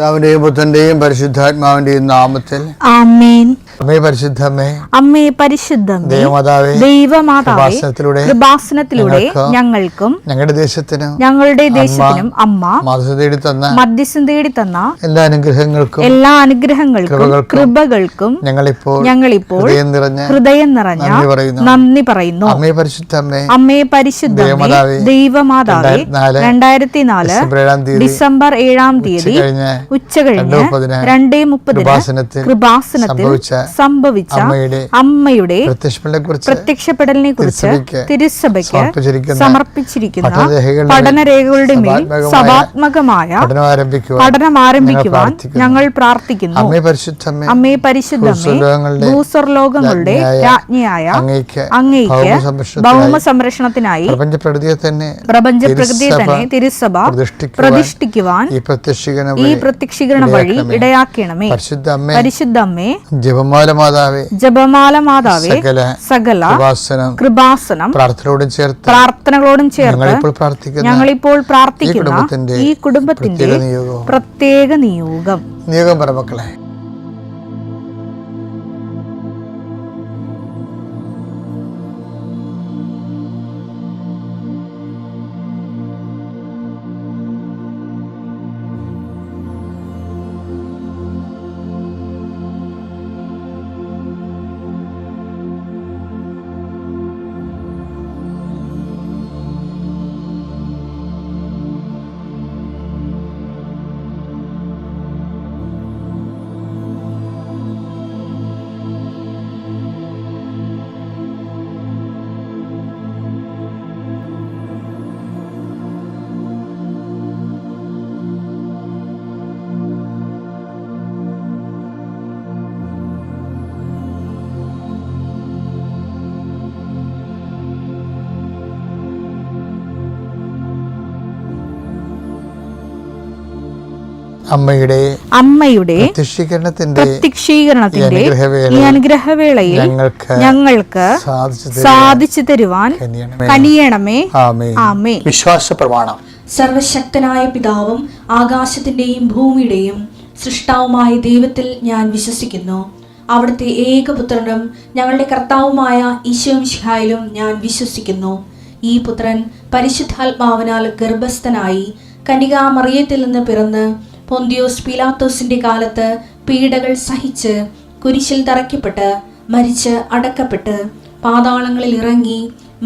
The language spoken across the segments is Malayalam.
പിതാവിന്റെയും പുത്രന്റെയും പരിശുദ്ധാത്മാവിന്റെയും നാമത്തിൽ ആമേൻ. അമ്മേ പരിശുദ്ധമേ, അമ്മേ പരിശുദ്ധമേ, ദൈവമാതാവേ, ദൈവമാതാവേ, കൃപാസനത്തിലൂടെ ഞങ്ങൾക്കും ഞങ്ങളുടെ ദേശത്തിനും അമ്മ മധ്യസ്ഥം തേടി തന്ന എല്ലാ അനുഗ്രഹങ്ങൾക്കും കൃപകൾക്കും ഞങ്ങളിപ്പോൾ ഹൃദയം നിറഞ്ഞ നന്ദി പറയുന്നു. അമ്മേ പരിശുദ്ധമേ, അമ്മേ പരിശുദ്ധമേ, ദൈവമാതാവേ, 2004 ഡിസംബർ 7 ഉച്ചകഴിഞ്ഞ് 2:30 കൃപാസനത്തിൽ സംഭവിച്ച അമ്മയുടെ പ്രത്യക്ഷപ്പെടലിനെ കുറിച്ച് തിരുസഭയ്ക്ക് സമർപ്പിച്ചിരിക്കുന്ന പഠനരേഖകളുടെ മേൽ സഭാത്മകമായ പഠനം ആരംഭിക്കുവാൻ ഞങ്ങൾ പ്രാർത്ഥിക്കുന്നു. അമ്മേ പരിശുദ്ധമേ, ഭൂസ്വർലോകങ്ങളുടെ രാജ്ഞിയായ അങ്ങേയ്ക്ക് ഭൗമ സംരക്ഷണത്തിനായി പ്രപഞ്ചപ്രകൃതിയെ തന്നെ തിരുസഭ പ്രതിഷ്ഠിക്കുവാൻ ഈ പ്രത്യക്ഷീകരണ വഴി ഇടയാക്കണമേ. പരിശുദ്ധമ്മേ, ജപമാല മാതാവേ, സകല കൃപാസനം പ്രാർത്ഥനകളോടും ചേർത്ത് ഞങ്ങളിപ്പോൾ പ്രാർത്ഥിക്കുന്ന ഈ കുടുംബത്തിന്റെ പ്രത്യേക നിയോഗം പറമക്കളെ. അമ്മയുടെ പ്രത്യക്ഷീകരണത്തിന്റെ ഈ അനുഗ്രഹവേളയിൽ ഞങ്ങൾക്ക് സാധിച്ചു തരുവാൻ കനിയണമേ. ആമേൻ. വിശ്വാസ പ്രമാണം. സർവശക്തനായ പിതാവും ആകാശത്തിന്റെയും ഭൂമിയുടെയും സൃഷ്ടാവുമായ ദൈവത്തിൽ ഞാൻ വിശ്വസിക്കുന്നു. അവിടുത്തെ ഏകപുത്രനും ഞങ്ങളുടെ കർത്താവുമായ ഈശോ മിശിഹായിലും ഞാൻ വിശ്വസിക്കുന്നു. ഈ പുത്രൻ പരിശുദ്ധാത്മാവിനാൽ ഗർഭസ്ഥനായി കന്യകാമറിയത്തിൽ നിന്ന് പിറന്ന് പൊന്തിയോസ് പീലാത്തോസിന്റെ കാലത്ത് പീഡകൾ സഹിച്ച് കുരിശിൽ തറയ്ക്കപ്പെട്ട് മരിച്ച് അടക്കപ്പെട്ട് പാതാളങ്ങളിൽ ഇറങ്ങി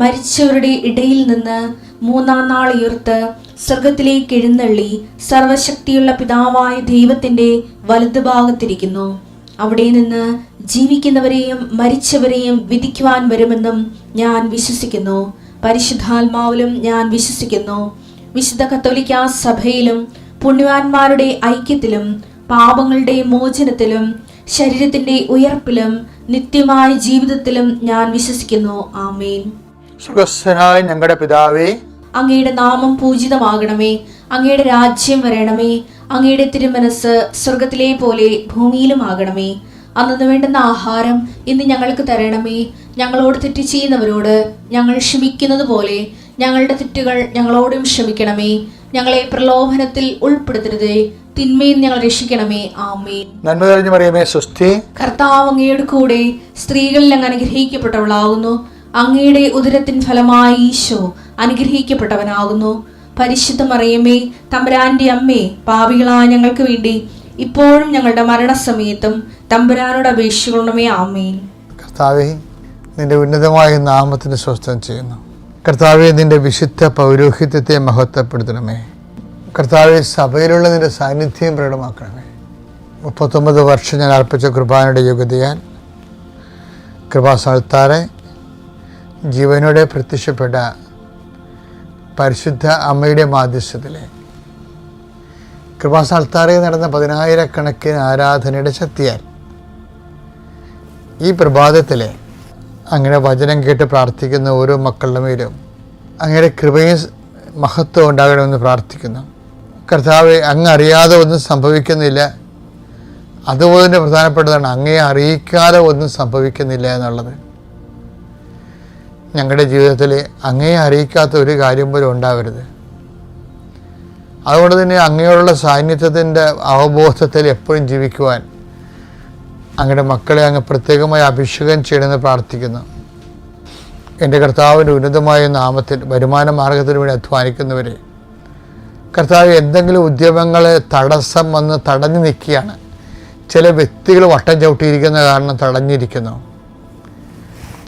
മരിച്ചവരുടെ ഇടയിൽ നിന്ന് 3-ാം നാൾ ഉയർത്ത് സ്വർഗത്തിലേക്ക് എഴുന്നള്ളി സർവശക്തിയുള്ള പിതാവായ ദൈവത്തിന്റെ വലതുഭാഗത്തിരിക്കുന്നു. അവിടെ നിന്ന് ജീവിക്കുന്നവരെയും മരിച്ചവരെയും വിധിക്കുവാൻ വരുമെന്നും ഞാൻ വിശ്വസിക്കുന്നു. പരിശുദ്ധാത്മാവിലും ഞാൻ വിശ്വസിക്കുന്നു. വിശുദ്ധ കത്തോലിക്കാ സഭയിലും പുണ്യവാന്മാരുടെ ഐക്യത്തിലും പാപങ്ങളുടെ മോചനത്തിലും ശരീരത്തിന്റെ ഉയർപ്പിലും നിത്യമായ ജീവിതത്തിലും ഞാൻ വിശ്വസിക്കുന്നു. ആമേൻ. സുഖസ്ഥനായ ഞങ്ങളുടെ പിതാവേ, അങ്ങയുടെ നാമം പൂജിതമാകണമേ. അങ്ങയുടെ രാജ്യം വരണമേ. അങ്ങയുടെ തിരുമനസ് സ്വർഗത്തിലെ പോലെ ഭൂമിയിലും ആകണമേ. അന്നു വേണ്ടുന്ന ആഹാരം ഇന്ന് ഞങ്ങൾക്ക് തരണമേ. ഞങ്ങളോട് തെറ്റ് ചെയ്യുന്നവരോട് ഞങ്ങൾ ക്ഷമിക്കുന്നത് പോലെ ഞങ്ങളുടെ തെറ്റുകൾ ഞങ്ങളോടും ക്ഷമിക്കണമേ. ഞങ്ങളെ പ്രലോഭനത്തിൽ ഉൾപ്പെടുത്തരുതേ, തിന്മയിൽ ഞങ്ങൾ രക്ഷിക്കണമേ. ആമേൻ. നന്മ നിറഞ്ഞ മറിയമേ, സ്വസ്തി. കർത്താവ് അങ്ങയുടെ കൂടെ സ്ത്രീകളിൽ അങ്ങ് അനുഗ്രഹിക്കപ്പെട്ടവളാകുന്നു. അങ്ങയുടെ ഉദരത്തിൻ ഫലമായി ഈശോ അനുഗ്രഹിക്കപ്പെട്ടവനാകുന്നു. പരിശുദ്ധ മറിയമേ, തമ്പുരാന്റെ അമ്മേ, പാപികളായ ഞങ്ങൾക്ക് വേണ്ടി ഇപ്പോഴും ഞങ്ങളുടെ മരണസമയത്തും തമ്പുരാനോട് അപേക്ഷിക്കണമേ. ആമേൻ. കർത്താവേ, നിന്റെ ഉന്നതമായ നാമത്തിന് സ്വസ്ഥം ചെയ്യുന്നു. കർത്താവെ, നിന്റെ വിശുദ്ധ പൗരോഹിത്യത്തെ മഹത്വപ്പെടുത്തണമേ. കർത്താവെ, സഭയിലുള്ള നിന്റെ സാന്നിധ്യം പ്രകടമാക്കണമേ. 39 വർഷം ഞാൻ അർപ്പിച്ച കൃപാനയുടെ യോഗ്യതയാൽ കൃപാസ്ഥാനത്താറെ ജീവനോടെ പ്രത്യക്ഷപ്പെട്ട പരിശുദ്ധ അമ്മയുടെ മാധ്യസ്ഥത്തിലെ കൃപാസ്ഥാനത്താറെ നടന്ന 10,000 ആരാധനയുടെ ശക്തിയാൽ ഈ പ്രഭാതത്തിലെ അങ്ങനെ വചനം കേട്ട് പ്രാർത്ഥിക്കുന്ന ഓരോ മക്കളുടെ മേലും അങ്ങനെ കൃപയും മഹത്വം ഉണ്ടാകണമെന്ന് പ്രാർത്ഥിക്കുന്നു. കർത്താവെ, അങ്ങ് അറിയാതെ ഒന്നും സംഭവിക്കുന്നില്ല. അതുപോലെ തന്നെ പ്രധാനപ്പെട്ടതാണ്, അങ്ങയെ അറിയിക്കാതെ ഒന്നും സംഭവിക്കുന്നില്ല എന്നുള്ളത്. ഞങ്ങളുടെ ജീവിതത്തിൽ അങ്ങയെ അറിയിക്കാത്ത ഒരു കാര്യം പോലും ഉണ്ടാവരുത്. അതുകൊണ്ട് തന്നെ അങ്ങയോടുള്ള സാന്നിധ്യത്തിൻ്റെ അവബോധത്തിൽ എപ്പോഴും ജീവിക്കുവാൻ അങ്ങയുടെ മക്കളെ അങ്ങ് പ്രത്യേകമായി അഭിഷേകം ചെയ്യണമെന്ന് പ്രാർത്ഥിക്കുന്നു. എൻ്റെ കർത്താവിൻ്റെ ഉന്നതമായ നാമത്തിൽ വരുമാന മാർഗത്തിന് വേണ്ടി അധ്വാനിക്കുന്നവരെ കർത്താവ് എന്തെങ്കിലും ഉദ്യമങ്ങളെ തടസ്സം വന്ന് തടഞ്ഞു നിൽക്കുകയാണ്. ചില വ്യക്തികൾ വട്ടം ചവിട്ടിയിരിക്കുന്ന കാരണം തടഞ്ഞിരിക്കുന്നു.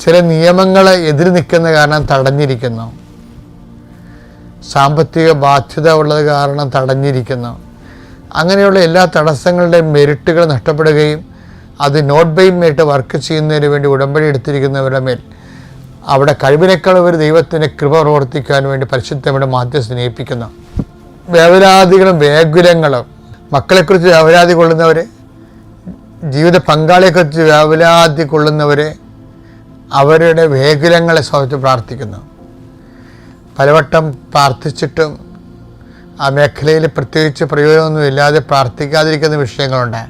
ചില നിയമങ്ങളെ എതിര് നിൽക്കുന്ന കാരണം തടഞ്ഞിരിക്കുന്നു. സാമ്പത്തിക ബാധ്യത ഉള്ളത് കാരണം തടഞ്ഞിരിക്കുന്നു. അങ്ങനെയുള്ള എല്ലാ തടസ്സങ്ങളുടെയും മെരിറ്റുകൾ നഷ്ടപ്പെടുകയും അത് നോട്ട് ബൈ മേട്ട് വർക്ക് ചെയ്യുന്നതിന് വേണ്ടി ഉടമ്പടി എടുത്തിരിക്കുന്നവരുടെ മേൽ അവിടെ കഴിവിനേക്കാൾ ഒരു ദൈവത്തിൻ്റെ കൃപ പ്രവർത്തിക്കാൻ വേണ്ടി പരിശുദ്ധയുടെ മാധ്യസ്ഥനെ ഏൽപ്പിക്കുന്നു. വേവലാതികളും വേകുലങ്ങളും മക്കളെക്കുറിച്ച് വേവലാതി കൊള്ളുന്നവരെ, ജീവിത പങ്കാളിയെക്കുറിച്ച് വേവലാതി കൊള്ളുന്നവരെ, അവരുടെ വേകുലങ്ങളെ സംബന്ധിച്ച് പ്രാർത്ഥിക്കുന്നു. പലവട്ടം പ്രാർത്ഥിച്ചിട്ടും ആ മേഖലയിൽ പ്രത്യേകിച്ച് പ്രയോജനമൊന്നുമില്ലാതെ പ്രാർത്ഥിക്കാതിരിക്കുന്ന വിഷയങ്ങളുണ്ട്.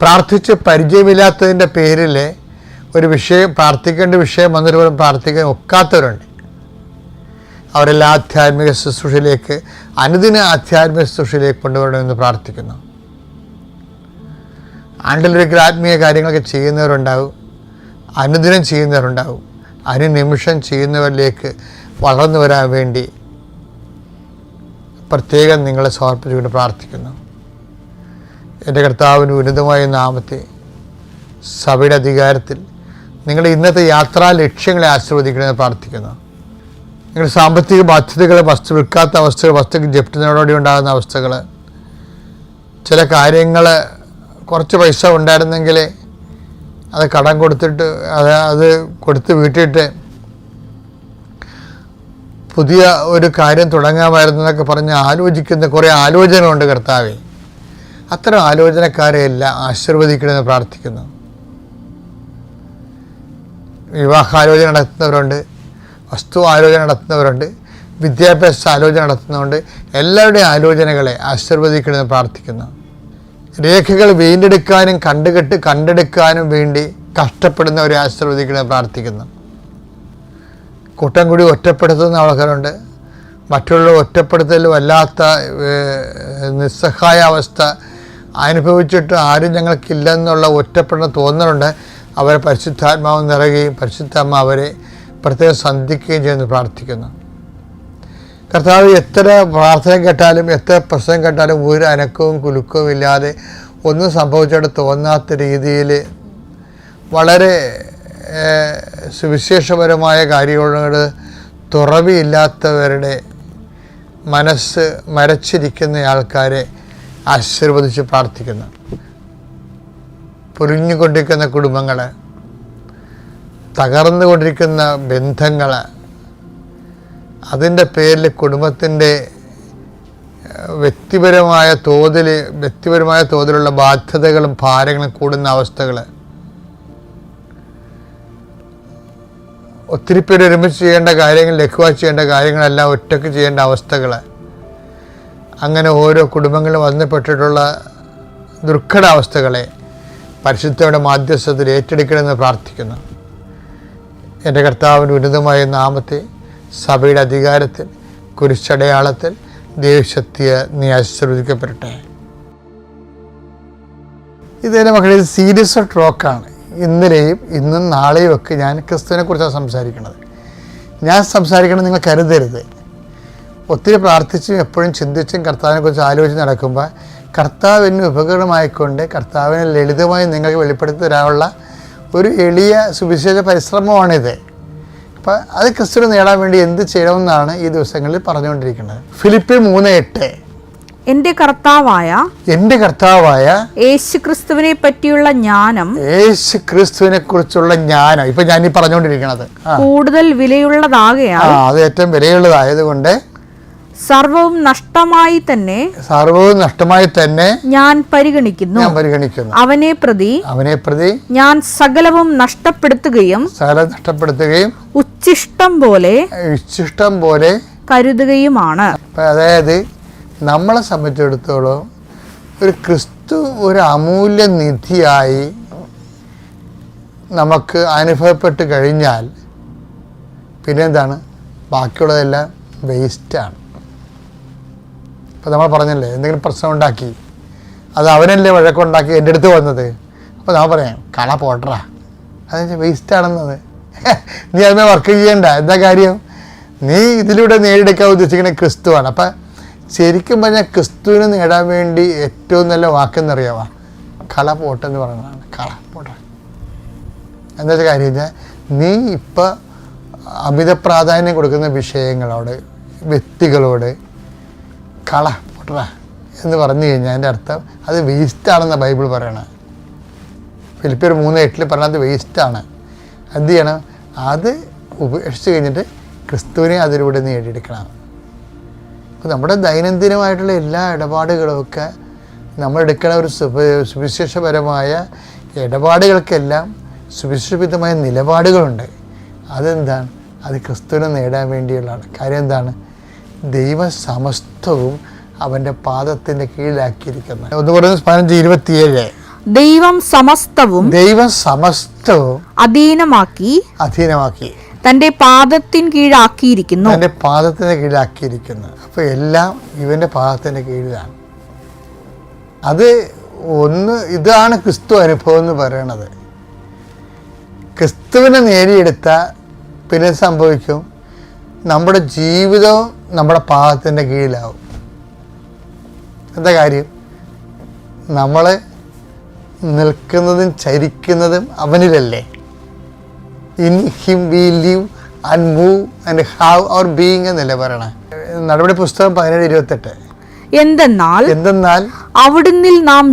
പ്രാർത്ഥിച്ച് പരിചയമില്ലാത്തതിൻ്റെ പേരിൽ ഒരു വിഷയം പ്രാർത്ഥിക്കേണ്ട വിഷയം വന്നിട്ട് പോലും പ്രാർത്ഥിക്കാൻ ഒക്കാത്തവരുണ്ട്. അവരെല്ലാം ആധ്യാത്മിക ശുശ്രൂഷയിലേക്ക് അനുദിന ആധ്യാത്മിക ശുശ്രൂഷയിലേക്ക് കൊണ്ടുവരണമെന്ന് പ്രാർത്ഥിക്കുന്നു. ആണ്ടിലൊരിക്കൽ ആത്മീയ കാര്യങ്ങളൊക്കെ ചെയ്യുന്നവരുണ്ടാവും, അനുദിനം ചെയ്യുന്നവരുണ്ടാവും. അനുനിമിഷം ചെയ്യുന്നവരിലേക്ക് വളർന്നു വരാൻ വേണ്ടി പ്രത്യേകം നിങ്ങളെ സമർപ്പിച്ചുകൊണ്ട് പ്രാർത്ഥിക്കുന്നു. എൻ്റെ കർത്താവിന് ഉന്നതമായ നാമത്തെ സഭയുടെ അധികാരത്തിൽ നിങ്ങളുടെ ഇന്നത്തെ യാത്രാ ലക്ഷ്യങ്ങളെ ആശീർവദിക്കണമെന്ന് പ്രാർത്ഥിക്കുന്നു. നിങ്ങളുടെ സാമ്പത്തിക ബാധ്യതകൾ, വസ്തു വിൽക്കാത്ത അവസ്ഥകൾ, വസ്തുക്ക് ജപ്തിനോടുകൂടി ഉണ്ടാകുന്ന അവസ്ഥകൾ, ചില കാര്യങ്ങൾ കുറച്ച് പൈസ ഉണ്ടായിരുന്നെങ്കിൽ അത് കടം കൊടുത്തിട്ട് അത് കൊടുത്ത് വീട്ടിയിട്ട് പുതിയ ഒരു കാര്യം തുടങ്ങാമായിരുന്നു എന്നൊക്കെ പറഞ്ഞ് ആലോചിക്കുന്ന കുറേ ആലോചനകളുണ്ട് കർത്താവേ. അത്തരം ആലോചനക്കാരെ എല്ലാം ആശീർവദിക്കണമെന്ന് പ്രാർത്ഥിക്കുന്നു. വിവാഹാലോചന നടത്തുന്നവരുണ്ട്, വസ്തു ആലോചന നടത്തുന്നവരുണ്ട്, വിദ്യാഭ്യാസ ആലോചന നടത്തുന്നവരുണ്ട്. എല്ലാവരുടെയും ആലോചനകളെ ആശീർവദിക്കണമെന്ന് പ്രാർത്ഥിക്കുന്നു. രേഖകൾ വീണ്ടെടുക്കാനും കണ്ടെടുക്കാനും വേണ്ടി കഷ്ടപ്പെടുന്നവരെ ആശീർവദിക്കണമെന്ന് പ്രാർത്ഥിക്കുന്നു. കൂട്ടം കൂടി ഒറ്റപ്പെടുത്തുന്ന ആൾക്കാരുണ്ട്. മറ്റുള്ള ഒറ്റപ്പെടുത്തൽ വല്ലാത്ത നിസ്സഹായ അവസ്ഥ അനുഭവിച്ചിട്ട് ആരും ഞങ്ങൾക്കില്ലെന്നുള്ള ഒറ്റപ്പെടുന്ന തോന്നലുണ്ട്. അവരെ പരിശുദ്ധാത്മാവ് നിറയുകയും പരിശുദ്ധാത്മാവ് അവരെ പ്രത്യേകം സന്ധിക്കുകയും ചെയ്യുമെന്ന് പ്രാർത്ഥിക്കുന്നു. കർത്താവ് എത്ര പ്രാർത്ഥന കേട്ടാലും എത്ര പ്രശ്നം കേട്ടാലും ഒരു അനക്കവും കുലുക്കവും ഇല്ലാതെ ഒന്നും സംഭവിച്ചിട്ട് തോന്നാത്ത രീതിയിൽ വളരെ സുവിശേഷപരമായ കാര്യങ്ങളോട് തുറവിയില്ലാത്തവരുടെ മനസ്സ് മരച്ചിരിക്കുന്ന ആൾക്കാരെ ആശീർവദിച്ച് പ്രാർത്ഥിക്കുന്നു. പൊരിഞ്ഞുകൊണ്ടിരിക്കുന്ന കുടുംബങ്ങൾ, തകർന്നുകൊണ്ടിരിക്കുന്ന ബന്ധങ്ങൾ, അതിൻ്റെ പേരിൽ കുടുംബത്തിൻ്റെ വ്യക്തിപരമായ തോതിലുള്ള ബാധ്യതകളും ഭാരങ്ങളും കൂടുന്ന അവസ്ഥകൾ, ഒത്തിരി പേര് ഒരുമിച്ച് ചെയ്യേണ്ട കാര്യങ്ങൾ, ലഘുവായി ചെയ്യേണ്ട കാര്യങ്ങളെല്ലാം ഒറ്റയ്ക്ക് ചെയ്യേണ്ട അവസ്ഥകൾ, അങ്ങനെ ഓരോ കുടുംബങ്ങളും വന്നുപെട്ടിട്ടുള്ള ദുർഘടാവസ്ഥകളെ പരിശുദ്ധയുടെ മാധ്യസ്ഥത്തിൽ ഏറ്റെടുക്കണമെന്ന് പ്രാർത്ഥിക്കുന്നു. എൻ്റെ കർത്താവിൻ്റെ ഉന്നതമായ നാമത്തെ സഭയുടെ അധികാരത്തിൽ കുരിശടയാളത്തിൽ ദൈവശക്തിയെ നീ ആശീർവദിക്കപ്പെടട്ടെ. ഇതെൻ്റെ മക്കളെ സീരിയസ് ടോക്കാണ്. ഇന്നലെയും ഇന്നും നാളെയും ഒക്കെ ഞാൻ ക്രിസ്തുവിനെ കുറിച്ചാണ് സംസാരിക്കുന്നത്. ഞാൻ സംസാരിക്കണം നിങ്ങൾ കരുതരുത്. ഒത്തിരി പ്രാർത്ഥിച്ചും എപ്പോഴും ചിന്തിച്ചും കർത്താവിനെ കുറിച്ച് ആലോചിച്ച് നടക്കുമ്പോൾ കർത്താവിന് ഉപകരണമായിക്കൊണ്ട് കർത്താവിനെ ലളിതമായി നിങ്ങൾക്ക് വെളിപ്പെടുത്തി തരാനുള്ള ഒരു എളിയ സുവിശേഷ പരിശ്രമമാണിത്. അപ്പം അത് ക്രിസ്തുവിനെ നേടാൻ വേണ്ടി എന്ത് ചെയ്യണമെന്നാണ് ഈ ദിവസങ്ങളിൽ പറഞ്ഞുകൊണ്ടിരിക്കുന്നത്. ഫിലിപ്പിയർ 3:8 എന്റെ കർത്താവായ യേശു ക്രിസ്തുവിനെ പറ്റിയുള്ള ജ്ഞാനം, യേശു ക്രിസ്തുവിനെ കുറിച്ചുള്ള ജ്ഞാനം ഇപ്പൊ ഞാൻ ഈ പറഞ്ഞുകൊണ്ടിരിക്കുന്നത് കൂടുതൽ വിലയുള്ളതാകയാൽ, അത് ഏറ്റവും വിലയുള്ളതായതുകൊണ്ട് സർവവും നഷ്ടമായി തന്നെ ഞാൻ പരിഗണിക്കുന്നു. അവനെ പ്രതി ഞാൻ സകലവും നഷ്ടപ്പെടുത്തുകയും ഉച്ഛിഷ്ടം പോലെ കരുതുകയുമാണ്. അതായത് നമ്മളെ സംബന്ധിച്ചിടത്തോളം ഒരു ക്രിസ്തു ഒരു അമൂല്യ നിധിയായി നമുക്ക് അനുഭവപ്പെട്ട് കഴിഞ്ഞാൽ പിന്നെന്താണ്? ബാക്കിയുള്ളതെല്ലാം വേസ്റ്റാണ്. അപ്പോൾ നമ്മൾ പറഞ്ഞല്ലേ, എന്തെങ്കിലും പ്രശ്നം ഉണ്ടാക്കി അത് അവനല്ലേ വഴക്കുണ്ടാക്കി എൻ്റെ അടുത്ത് വന്നത്, അപ്പോൾ നമ്മൾ പറയാം കള പോട്ടറാ, അതെന്ന് വേസ്റ്റാണെന്നത്. നീ അതിനെ വർക്ക് ചെയ്യണ്ട. എന്താ കാര്യം? നീ ഇതിലൂടെ നേടിയെടുക്കാൻ ഉദ്ദേശിക്കുന്ന ക്രിസ്തുവാണ്. അപ്പം ശരിക്കും പറഞ്ഞാൽ ക്രിസ്തുവിനെ നേടാൻ വേണ്ടി ഏറ്റവും നല്ല വാക്കെന്നറിയാമോ? കള പോട്ടെന്ന് പറയുന്നതാണ്. കള പോട്ട എന്താ വെച്ചാൽ കാര്യം വെച്ചാൽ നീ ഇപ്പം അമിത പ്രാധാന്യം കൊടുക്കുന്ന വിഷയങ്ങളോട്, വ്യക്തികളോട് കള പോട്ട എന്ന് പറഞ്ഞു കഴിഞ്ഞാൽ അതിൻ്റെ അർത്ഥം അത് വേസ്റ്റാണെന്നാണ് ബൈബിൾ പറയണത്. ഫിലിപ്പിയർ 3:8 പറഞ്ഞത് വേസ്റ്റാണ്. എന്ത് ചെയ്യണം? അത് ഉപേക്ഷിച്ച് കഴിഞ്ഞിട്ട് ക്രിസ്തുവിനെ അതിലൂടെ നേടിയെടുക്കണം. അപ്പോൾ നമ്മുടെ ദൈനംദിനമായിട്ടുള്ള എല്ലാ ഇടപാടുകളുമൊക്കെ നമ്മളെടുക്കുന്ന ഒരു സുവിശേഷപരമായ ഇടപാടുകൾക്കെല്ലാം സുവിശേഷിതമായ നിലപാടുകളുണ്ട്. അതെന്താണ്? അത് ക്രിസ്തുവിനെ നേടാൻ വേണ്ടിയുള്ളതാണ്. കാര്യം എന്താണ്? ദൈവ സമസ്തവും അവൻ്റെ പാദത്തിൻ്റെ കീഴിലാക്കിയിരിക്കുന്നത്. 1:15-27 ദൈവം സമസ്തവും അധീനമാക്കി തന്റെ പാദത്തിന് കീഴാക്കിയിരിക്കുന്നു. അപ്പോൾ എല്ലാം ഇവൻ്റെ പാദത്തിൻ്റെ കീഴിലാണ്. അത് ഇതാണ് ക്രിസ്തു അനുഭവം എന്ന് പറയണത്. ക്രിസ്തുവിനെ നേടിയെടുത്ത പിന്നെ സംഭവിക്കും, നമ്മുടെ ജീവിതവും നമ്മുടെ പാദത്തിൻ്റെ കീഴിലാവും. എന്താ കാര്യം? നമ്മൾ നിൽക്കുന്നതും ചരിക്കുന്നതും അവനിലല്ലേ. In him we live and move and have our being എന്നല്ലേ പറയണേ. നടപടി പുസ്തകം 17:28. എന്തെന്നാൽ അവിടുന്ന് നാം